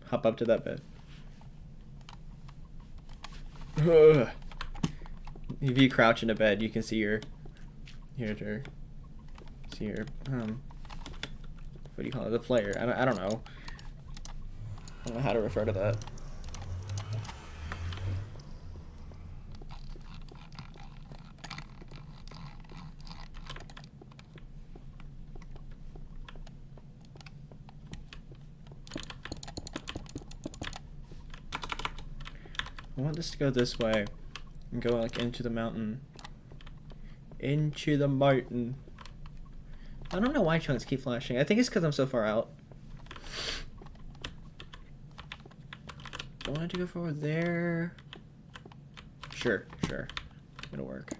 Hop up to that bed. Ugh. If you crouch in a bed, you can see your what do you call it? The player. I don't know. I don't know how to refer to that. I want this to go this way and go like into the mountain. Into the mountain. I don't know why chunks keep flashing. I think it's because I'm so far out. wanted to go forward there. Sure. It'll work.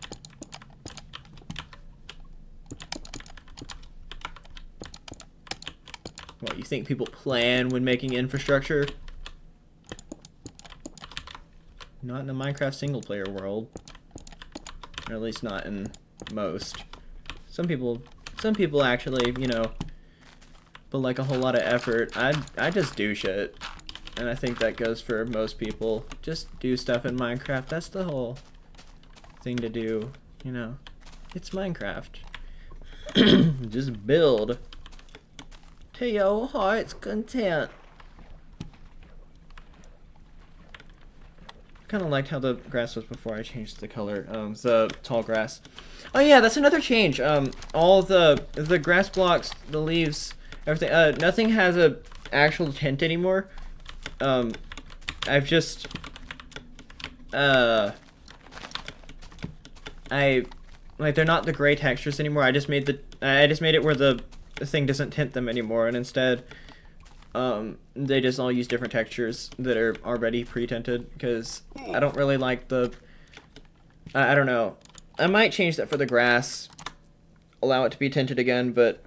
What, you think people plan when making infrastructure? Not in a Minecraft single player world. Or at least not in most. Some people actually, you know, put like a whole lot of effort. I just do shit. And I think that goes for most people. Just do stuff in Minecraft. That's the whole thing to do, you know. It's Minecraft. Just build to your heart's content. Kind of liked how the grass was before I changed the color. The tall grass. Oh yeah, that's another change. All the grass blocks, the leaves, everything. Nothing has a actual tint anymore. I've just they're not the gray textures anymore. I just made it where the thing doesn't tint them anymore, and instead they just all use different textures that are already pre-tinted, because I don't really like the I don't know. I might change that for the grass, allow it to be tinted again, but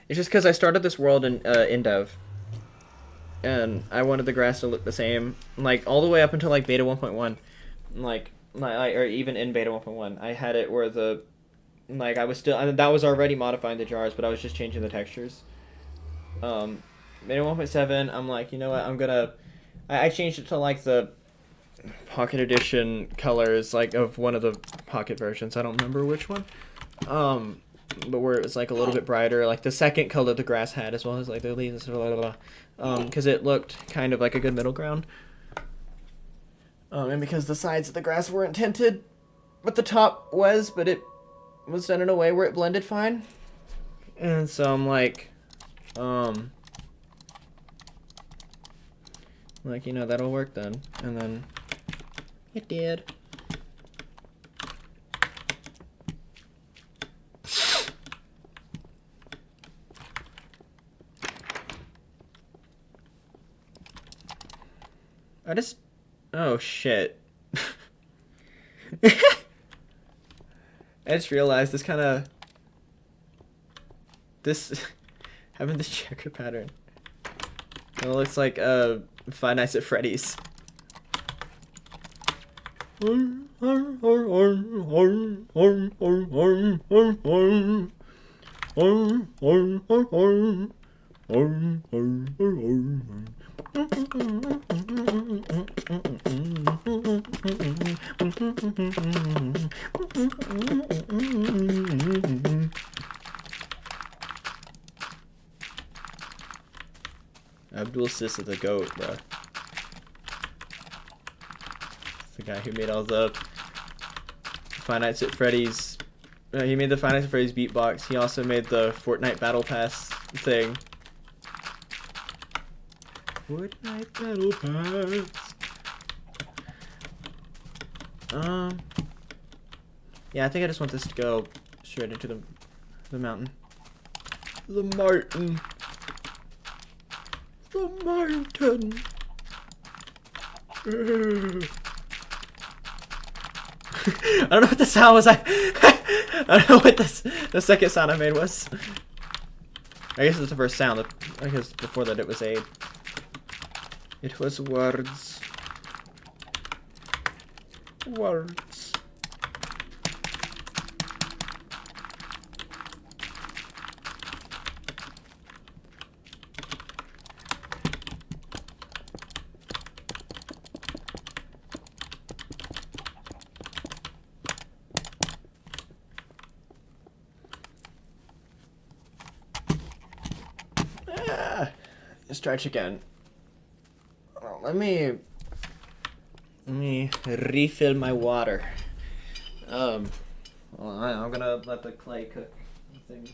it's just because I started this world in Dev, and I wanted the grass to look the same, like all the way up until like beta 1.1, or even in beta 1.1, I had it where the I was still, that was already modifying the jars, but I was just changing the textures. Beta 1.7, I'm like, you know what, I changed it to like the Pocket Edition colors, like of one of the Pocket versions. I don't remember which one. But where it was like a little bit brighter, like the second color the grass had, as well as like the leaves, because it looked kind of like a good middle ground. And because the sides of the grass weren't tinted, but the top was, but it was done in a way where it blended fine. And so I'm like, you know, that'll work then. And then it did. Oh shit. I just realized having this checker pattern. It looks like Five Nights at Freddy's. Abdul Sis is the GOAT, bro. It's the guy who made all the Five Nights at Freddy's. He made the Five Nights at Freddy's beatbox. He also made the Fortnite Battle Pass thing. Fortnite Battle Pass. Yeah, I think I just want this to go straight into the mountain. The mountain. The mountain. I don't know what the sound was. I don't know what the second sound I made was. I guess it's the first sound. I guess before that it was a. It was words. Words. Stretch again. Oh, let me refill my water. Well, I'm gonna let the clay cook the thing.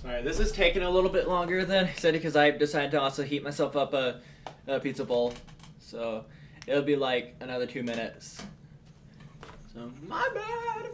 Sorry, this is taking a little bit longer than I said because I decided to also heat myself up a pizza bowl. So it'll be like another 2 minutes. So my bad.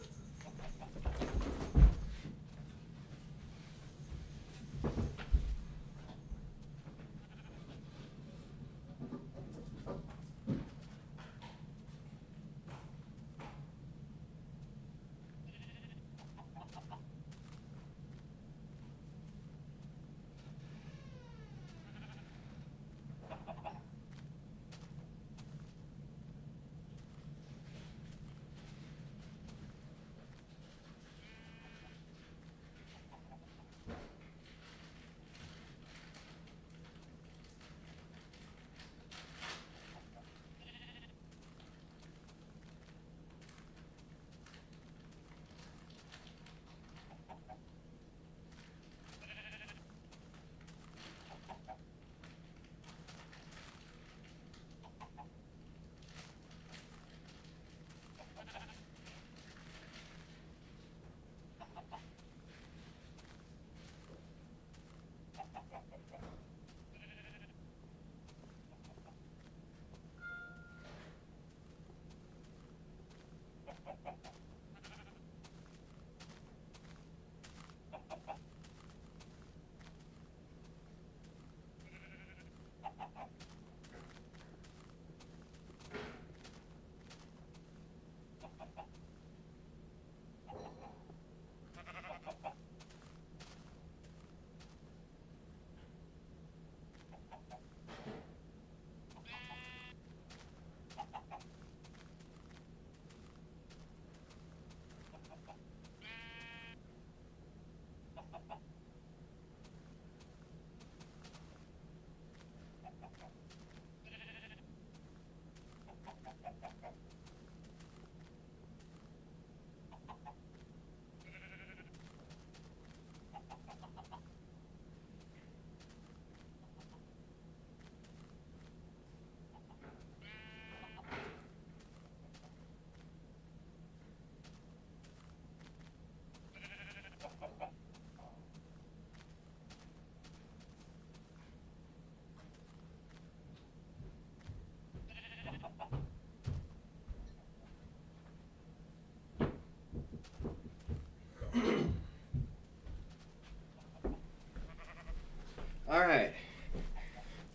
Alright.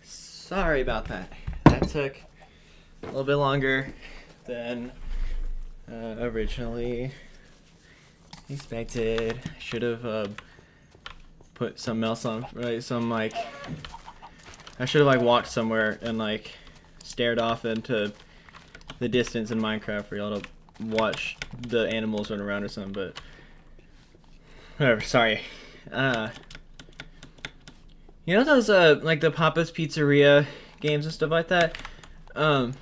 Sorry about that. That took a little bit longer than originally expected. I should have put something else on, right? I should have walked somewhere and stared off into the distance in Minecraft for y'all to watch the animals run around or something, but whatever, sorry. You know those the Papa's Pizzeria games and stuff like that? Yeah,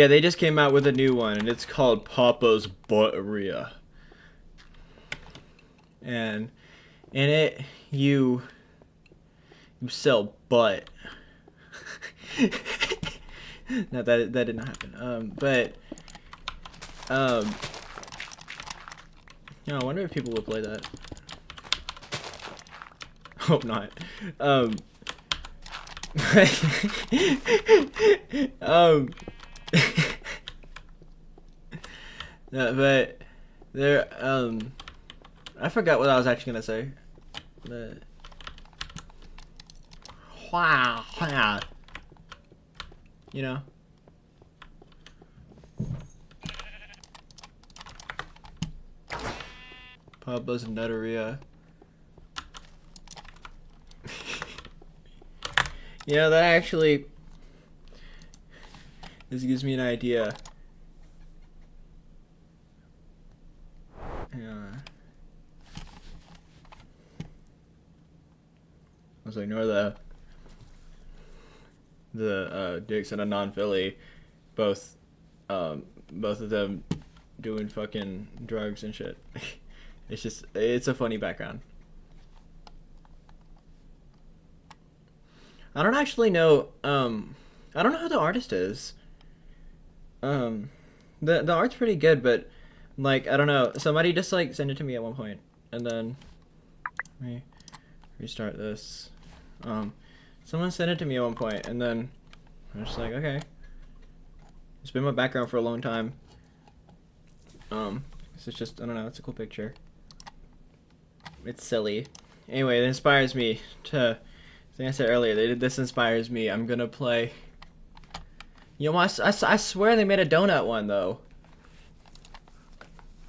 they just came out with a new one and it's called Papa's Butteria. And in it you sell butt. No, that didn't happen. I wonder if people will play that. Hope not. No, but there. I forgot what I was actually gonna say. But wow, you know. Pablo's Nutteria. You know, that actually, this gives me an idea. was like, nor the Dixon and non-Philly, both of them doing fucking drugs and shit. It's a funny background. I don't actually know. I don't know who the artist is. The art's pretty good, but like I don't know. Somebody just like sent it to me at one point, and then let me restart this. Someone sent it to me at one point, and then I was just like, okay. It's been my background for a long time. It's just I don't know. It's a cool picture. It's silly. Anyway, it inspires me to. Like I said earlier, this inspires me. I'm gonna play. You know, I swear they made a donut one though.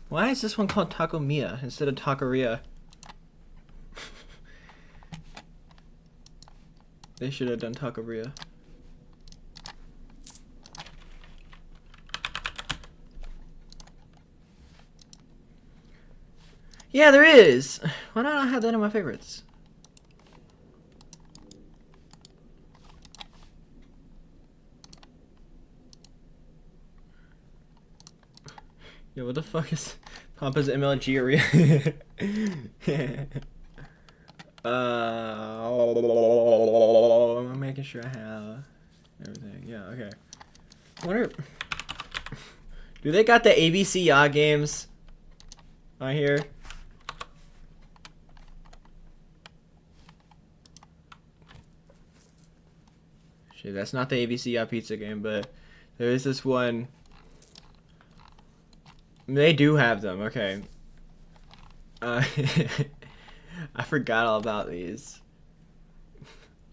Why is this one called Taco Mia instead of Taqueria? They should have done Taqueria. Yeah, there is. Why don't I have that in my favorites? Yo, what the fuck is Papa's MLG? I'm making sure I have everything. Yeah, okay. I wonder, do they got the ABC Yaw games on here? Shit, that's not the ABC Yaw pizza game, but there is this one. They do have them, okay. I forgot all about these.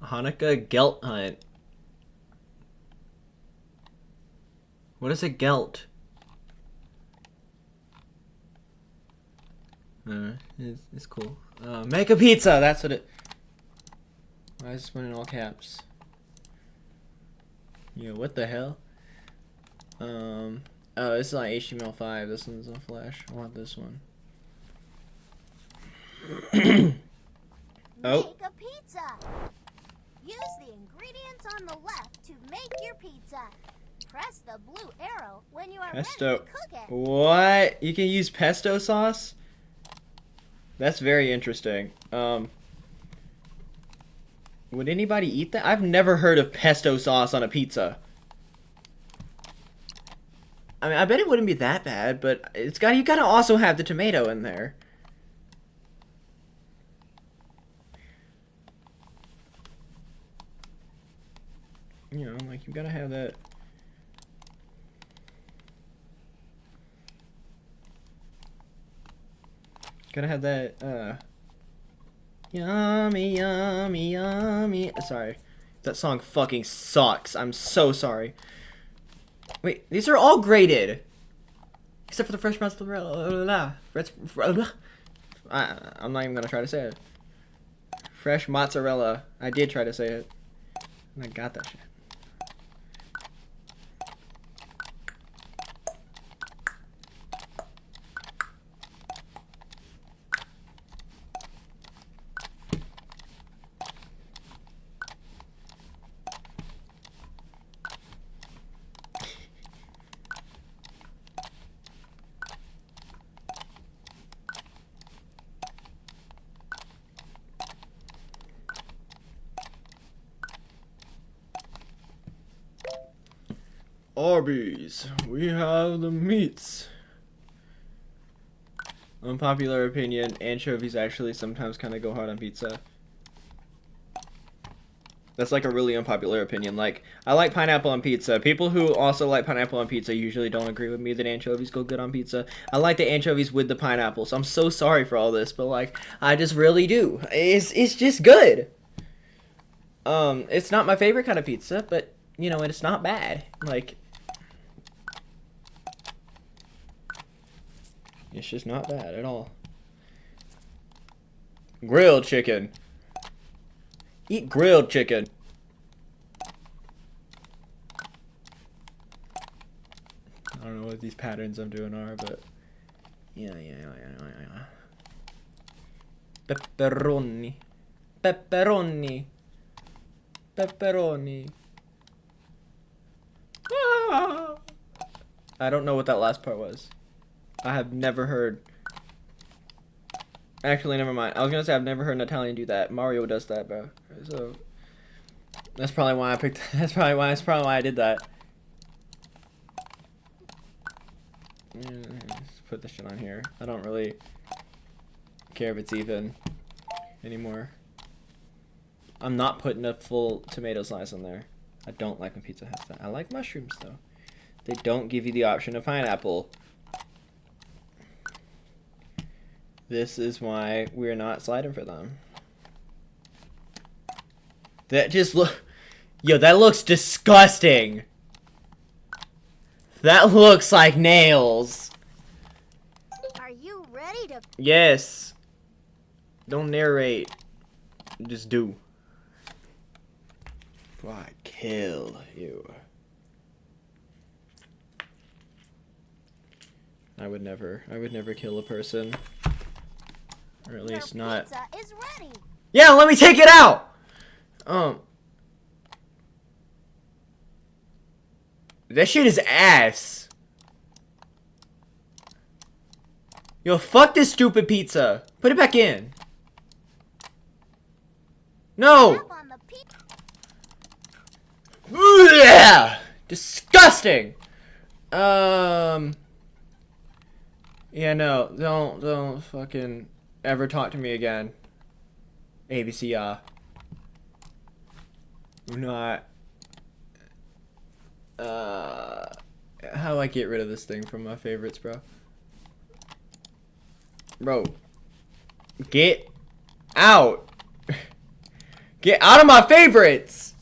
Hanukkah Gelt Hunt. What is a gelt? It's cool. Make a pizza! That's what it... Why is this one in all caps? Yo, what the hell? Oh, this is on HTML5. This one's on Flash. I want this one. Oh. Make a pizza. Use the ingredients on the left to make your pizza. Press the blue arrow when you are Pesto. ready to cook it. What? You can use pesto sauce? That's very interesting. Would anybody eat that? I've never heard of pesto sauce on a pizza. I mean, I bet it wouldn't be that bad, but you gotta also have the tomato in there. You know, like you gotta have that. Gotta have that, yummy, yummy, yummy. Sorry. That song fucking sucks. I'm so sorry. Wait, these are all graded. Except for the fresh mozzarella. I'm not even gonna try to say it. Fresh mozzarella. I did try to say it. And I got that shit. Arby's, we have the meats. Unpopular opinion, anchovies actually sometimes kind of go hard on pizza. That's like a really unpopular opinion. Like, I like pineapple on pizza. People who also like pineapple on pizza usually don't agree with me that anchovies go good on pizza. I like the anchovies with the pineapple, so I'm so sorry for all this, but like, I just really do. It's just good. It's not my favorite kind of pizza, but, you know, it's not bad. Like, it's just not bad at all. Grilled chicken. Eat grilled chicken. I don't know what these patterns I'm doing are, but yeah. Pepperoni. Pepperoni. Pepperoni. Ah. I don't know what that last part was. I have never heard. Actually, never mind. I was gonna say I've never heard an Italian do that. Mario does that, bro. So that's probably why I picked. That's probably why I did that. Let's put this shit on here. I don't really care if it's even anymore. I'm not putting a full tomato slice on there. I don't like when pizza has that. I like mushrooms though. They don't give you the option of pineapple. This is why we're not sliding for them. That just look... Yo, that looks disgusting. That looks like nails. Are you ready to... Yes. Don't narrate. Just do. Before I kill you. I would never kill a person. Or at least not. Pizza is ready. Yeah, let me take it out! That shit is ass. Yo, fuck this stupid pizza. Put it back in. No! Tap on the Yeah! Disgusting! Yeah, no, don't fucking ever talk to me again. ABC, I'm not, how do I get rid of this thing from my favorites, bro? Bro, get out! Get out of my favorites!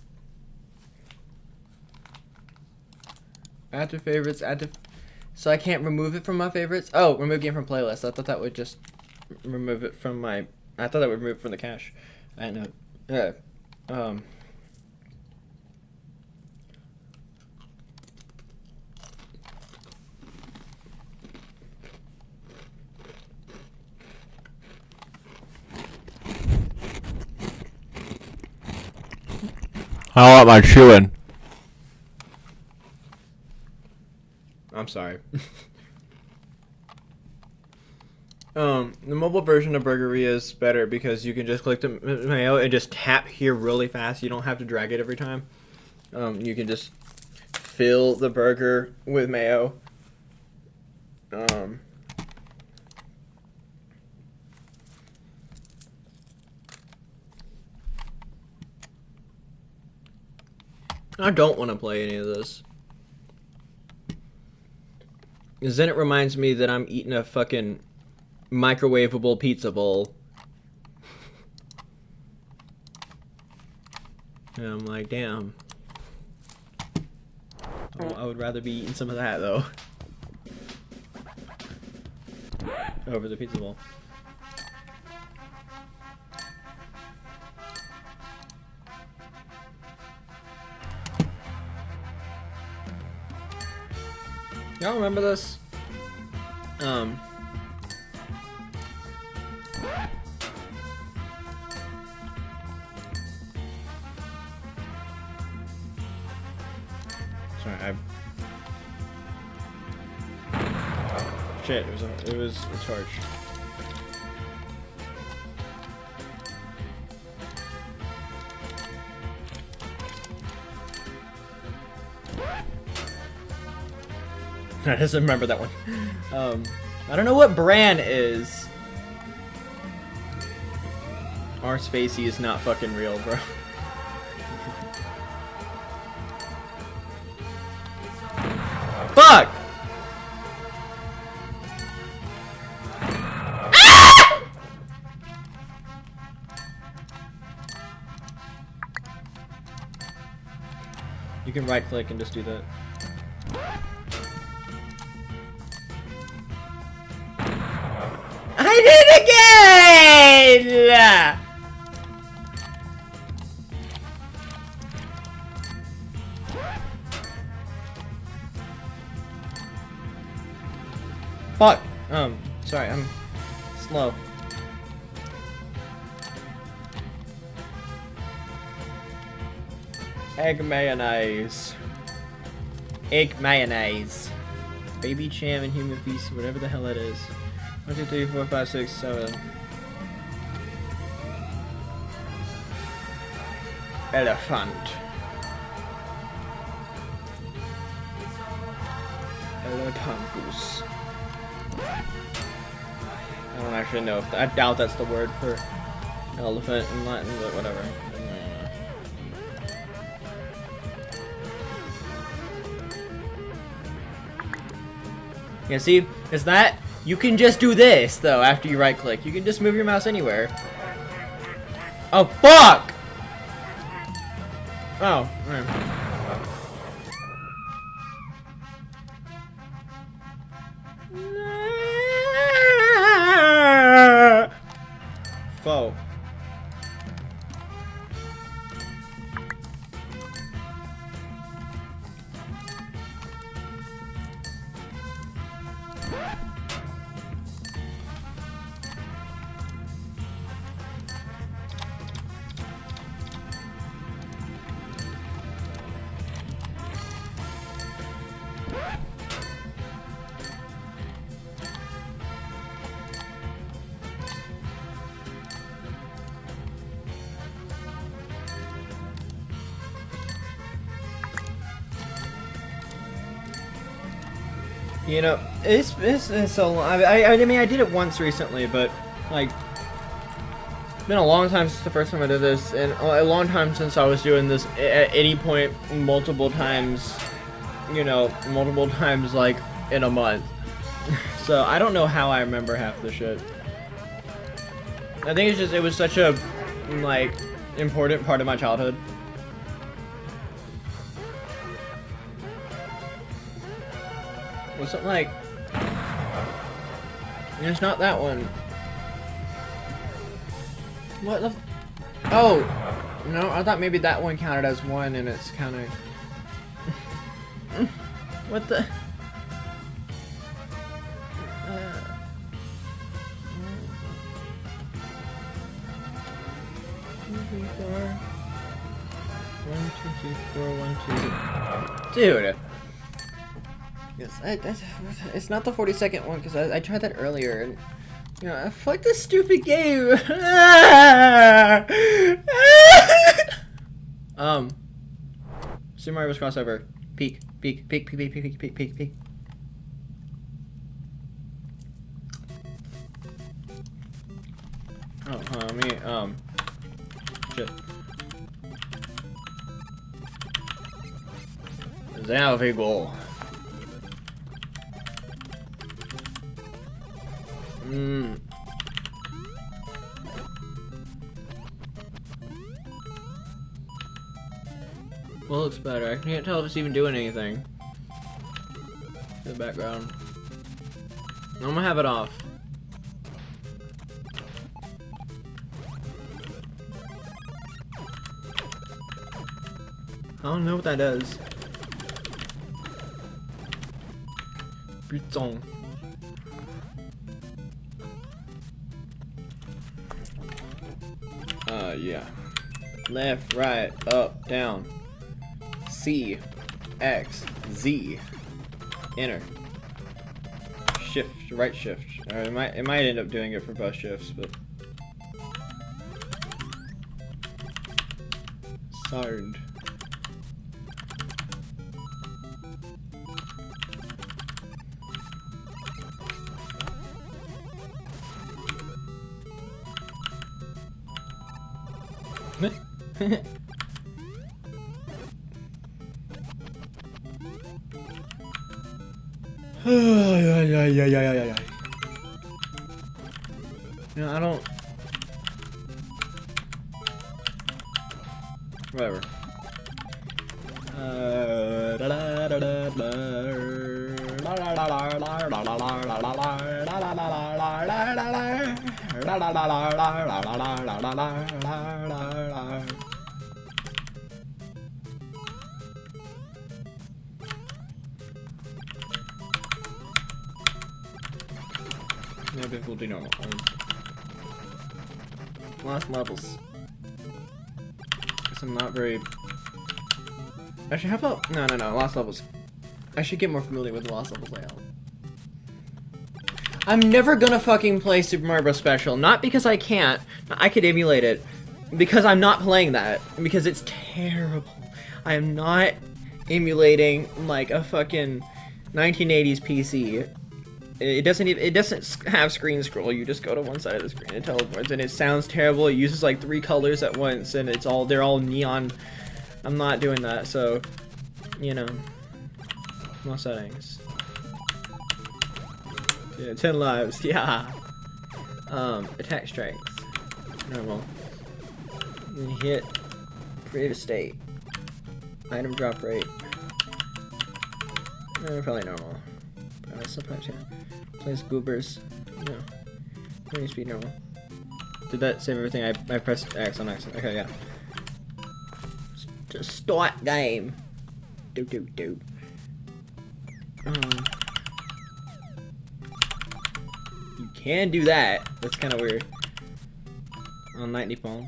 Add to favorites, add to... So I can't remove it from my favorites? Oh, remove game from playlist. I thought that would just remove it from my... I thought that would remove it from the cache. I didn't know. How am I chewing? I'm sorry. The mobile version of Burgery is better because you can just click the mayo and just tap here really fast. You don't have to drag it every time. You can just fill the burger with mayo. I don't want to play any of this. Because then it reminds me that I'm eating a fucking microwavable pizza bowl. And I'm like, damn. Oh, I would rather be eating some of that, though. Over the pizza bowl. Y'all remember this? Sorry, shit, it was a charge. I just remember that one. I don't know what Bran is. Our Spacey is not fucking real, bro. Fuck! Ah! You can right click and just do that. I did it again! Fuck. Sorry, I'm slow. Egg mayonnaise. Egg mayonnaise. Baby cham and human feast, whatever the hell it is. 1, 2, 3, 4, 5, 6, 7. Elephant. Elephantus. I don't actually know if I doubt that's the word for elephant in Latin, but whatever. Yeah, see, is that you can just do this though after you right click. You can just move your mouse anywhere. Oh fuck! Oh, right. Foe. You know, it's so long. I mean, I did it once recently, but like, it's been a long time since the first time I did this, and a long time since I was doing this at any point multiple times. You know, multiple times like in a month. So I don't know how I remember half the shit. I think it's just it was such a like important part of my childhood. Was something like it's not that one. What the oh no, I thought maybe that one counted as one and it's counting. What the 1, 2, 3, 4 1, 2, 3. Dude. Yes, it's not the 42nd one because I tried that earlier and you know, fuck this stupid game. Super Mario Bros. Crossover. Peek. Oh, shit. There we go. Well, looks better. I can't tell if it's even doing anything. In the background. I'm gonna have it off. I don't know what that does. Putain. Yeah. Left, right, up, down. C, X, Z. Enter. Shift, right shift. Or it might end up doing it for both shifts, but. Sound. Yeah. No, I don't. Whatever. No difficulty normal. Last levels. Guess I'm not very Actually, how about no, Lost Levels. I should get more familiar with the Lost Levels layout. I'm never gonna fucking play Super Mario Bros. Special, not because I can't. I could emulate it, because I'm not playing that, because it's terrible. I am not emulating like a fucking 1980s PC. It doesn't have screen scroll. You just go to one side of the screen and it teleports, and it sounds terrible. It uses like 3 colors at once, and they're all neon. I'm not doing that, so you know, more settings. Yeah, 10 lives. Yeah. Attack strength. Normal. Hit. Creative state. Item drop rate. Probably normal. Sometimes, yeah. Place goobers. No. Moving speed normal. Did that save everything? I pressed X on accident. Okay, yeah. Just start game. Do. You can do that. That's kind of weird. On Lightning Palm.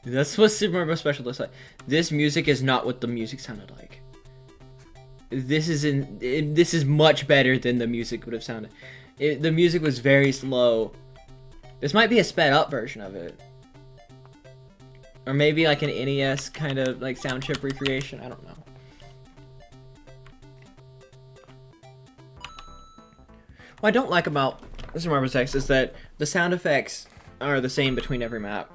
That's what Super Mario Bros. Special looks like. This music is not what the music sounded like. This is much better than the music would have sounded. The music was very slow. This might be a sped up version of it. Or maybe like an NES kind of like sound chip recreation. I don't know. What I don't like about Super Mario Bros. X is that the sound effects are the same between every map.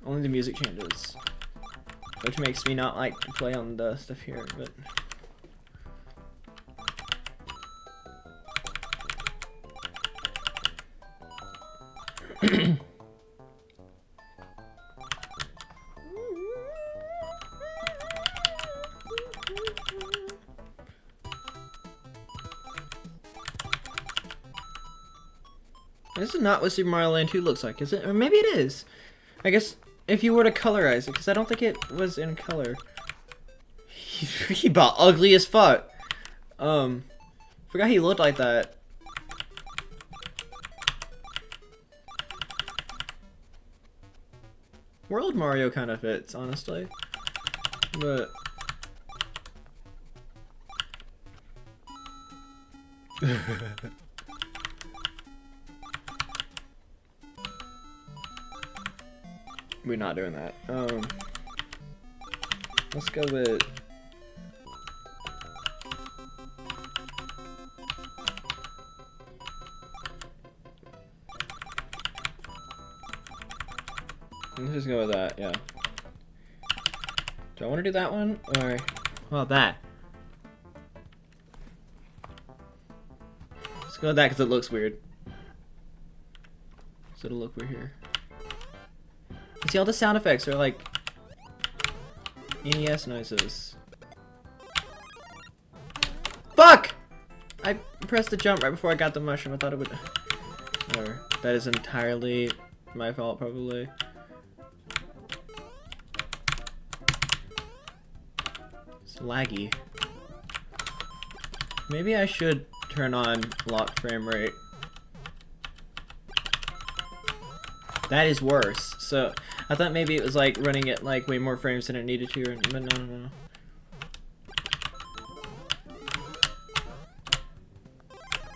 Only the music changes, which makes me not like to play on the stuff here, but this is not what Super Mario Land 2 looks like, is it? Or maybe it is. I guess if you were to colorize it, because I don't think it was in color. He about ugly as fuck. Forgot he looked like that. World Mario kind of fits, honestly. But we're not doing that. Let's go with let's just go with that, yeah. Do I want to do that one? Or well, that. Let's go with that because it looks weird. So it'll look weird here. See, all the sound effects are like NES noises. Fuck! I pressed the jump right before I got the mushroom. I thought it would. Whatever. That is entirely my fault, probably. It's laggy. Maybe I should turn on lock frame rate. That is worse. So I thought maybe it was like running at like way more frames than it needed to, but no.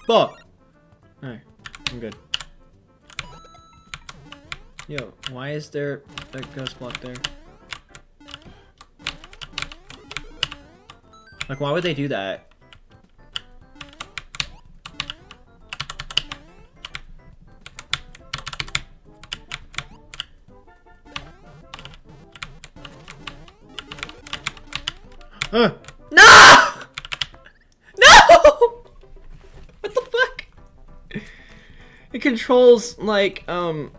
Fuck! Alright, I'm good. Yo, why is there a ghost block there? Like, why would they do that? No! No! What the fuck? It controls like the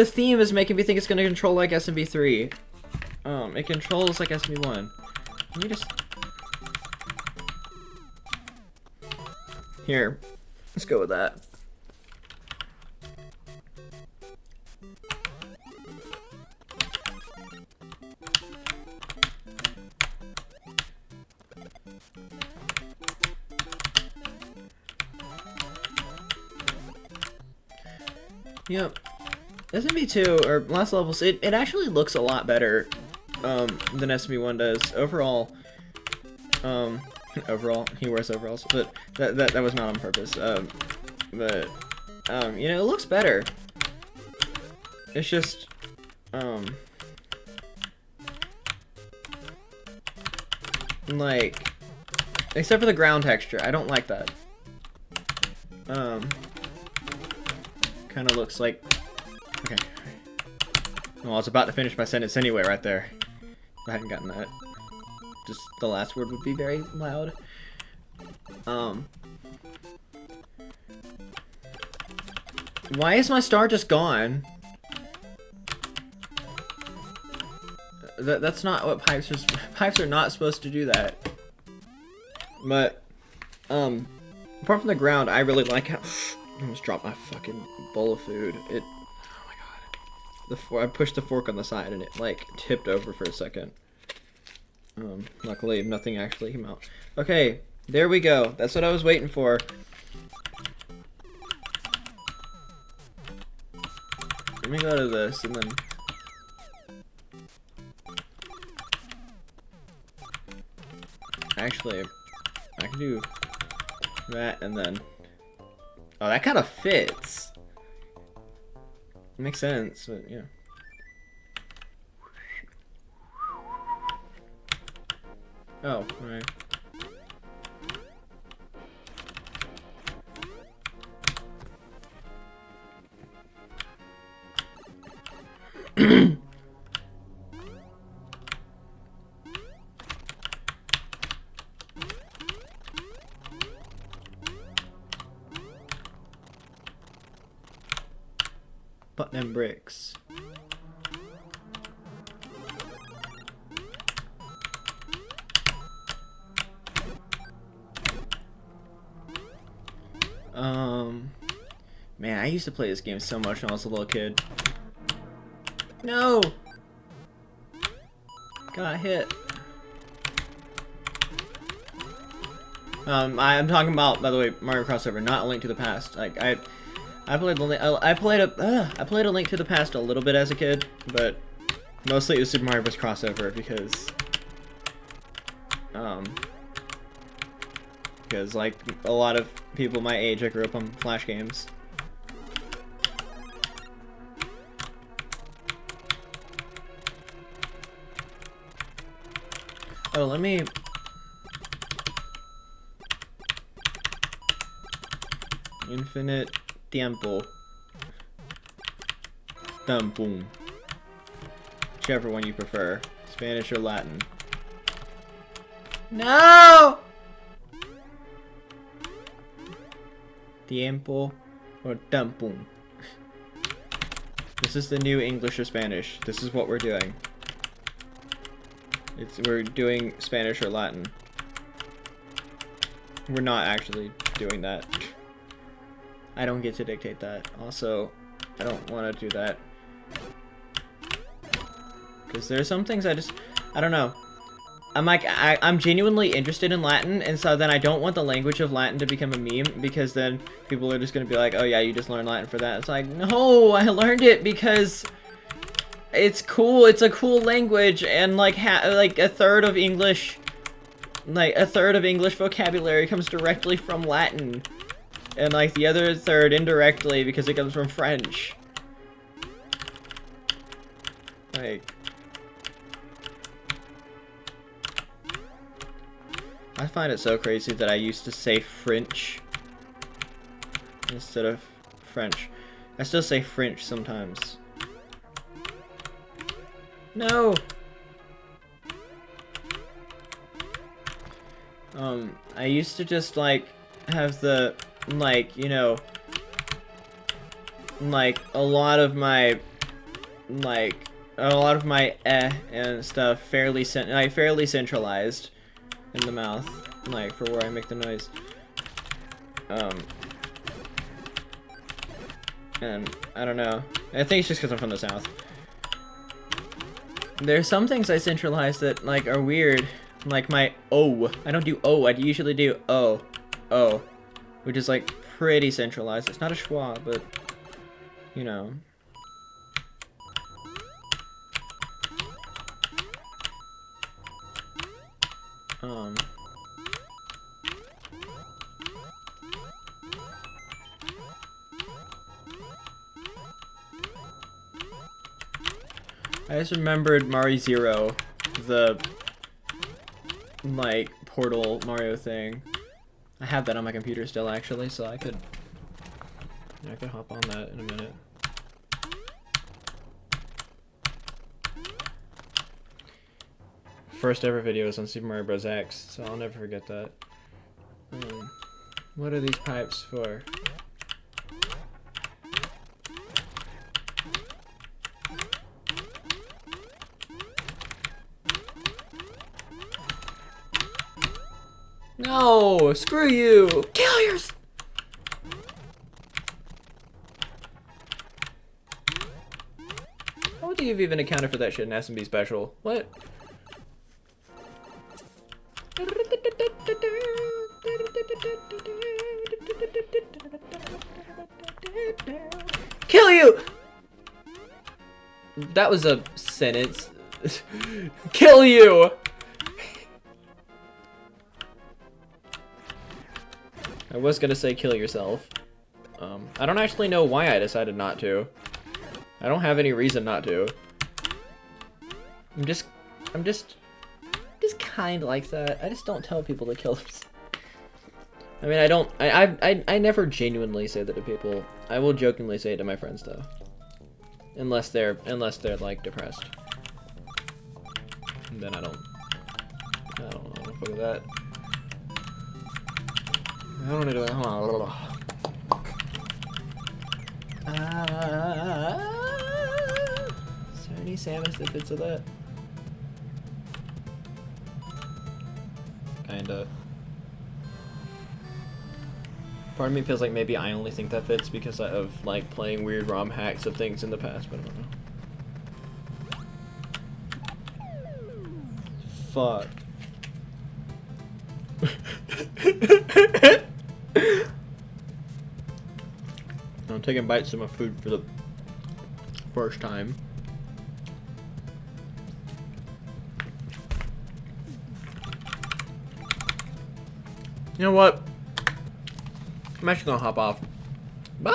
theme is making me think it's gonna control like SMB3. It controls like SMB1. Let me just here. Let's go with that. Yep. SMB2 or last levels, it actually looks a lot better than SMB1 does. Overall, overall, he wears overalls, but that was not on purpose. But you know, it looks better. It's just like, except for the ground texture, I don't like that. Kind of looks like, okay. Well, I was about to finish my sentence anyway right there. If I hadn't gotten that. Just the last word would be very loud. Why is my star just gone? That's not what pipes are. Pipes are not supposed to do that. But, apart from the ground, I really like how. I almost dropped my fucking bowl of food. Oh my god. I pushed the fork on the side and it like tipped over for a second. Luckily nothing actually came out. Okay, there we go. That's what I was waiting for. Let me go to this and then. Actually, I can do that and then. Oh, that kind of fits. Makes sense, but yeah. Oh, alright. Button and bricks. Man, I used to play this game so much when I was a little kid. No! Got hit. I'm talking about, by the way, Mario Crossover, not A Link to the Past. Like I played A Link to the Past a little bit as a kid, but mostly it was Super Mario Bros. Crossover because like a lot of people my age, I grew up on Flash games. Oh, let me. Infinite tiempo. Boom. Whichever one you prefer. Spanish or Latin. No! Tiempo or tiempo. This is the new English or Spanish. This is what we're doing. We're doing Spanish or Latin. We're not actually doing that. I don't get to dictate that. Also, I don't want to do that. Because there's some things I don't know. I'm genuinely interested in Latin, and so then I don't want the language of Latin to become a meme, because then people are just going to be like, oh yeah, you just learned Latin for that. It's like, no, I learned it because it's cool. It's a cool language, and like a third of English vocabulary comes directly from Latin, and like the other third indirectly because it comes from French. Like, I find it so crazy that I used to say French instead of French. I still say French sometimes. No! I used to just, like, have the, like, you know, like, a lot of my and stuff fairly centralized in the mouth, like, for where I make the noise. And I don't know. I think it's just because I'm from the South. There's some things I centralize that, like, are weird. Like my O. I don't do O. I usually do O. O. Which is, like, pretty centralized. It's not a schwa, but you know. I just remembered Mario Zero, the like portal Mario thing. I have that on my computer still actually, so I could hop on that in a minute. First ever video was on Super Mario Bros. X, so I'll never forget that. What are these pipes for? No! Screw you! Kill yours! How would you have even accounted for that shit in S&B Special? What? Kill you! That was a sentence. Kill you! I was gonna say kill yourself. I don't actually know why I decided not to. I don't have any reason not to. I'm just kind of like that. I just don't tell people to kill themselves. I mean, I never genuinely say that to people. I will jokingly say it to my friends though. Unless they're like depressed. And then I don't fuck with that. I don't need to. Hold on. Is there any Samus that fits with that? Kinda. Part of me feels like maybe I only think that fits because of like playing weird ROM hacks of things in the past, but I don't know. Fuck. I'm taking bites of my food for the first time. You know what? I'm actually gonna hop off. Bye!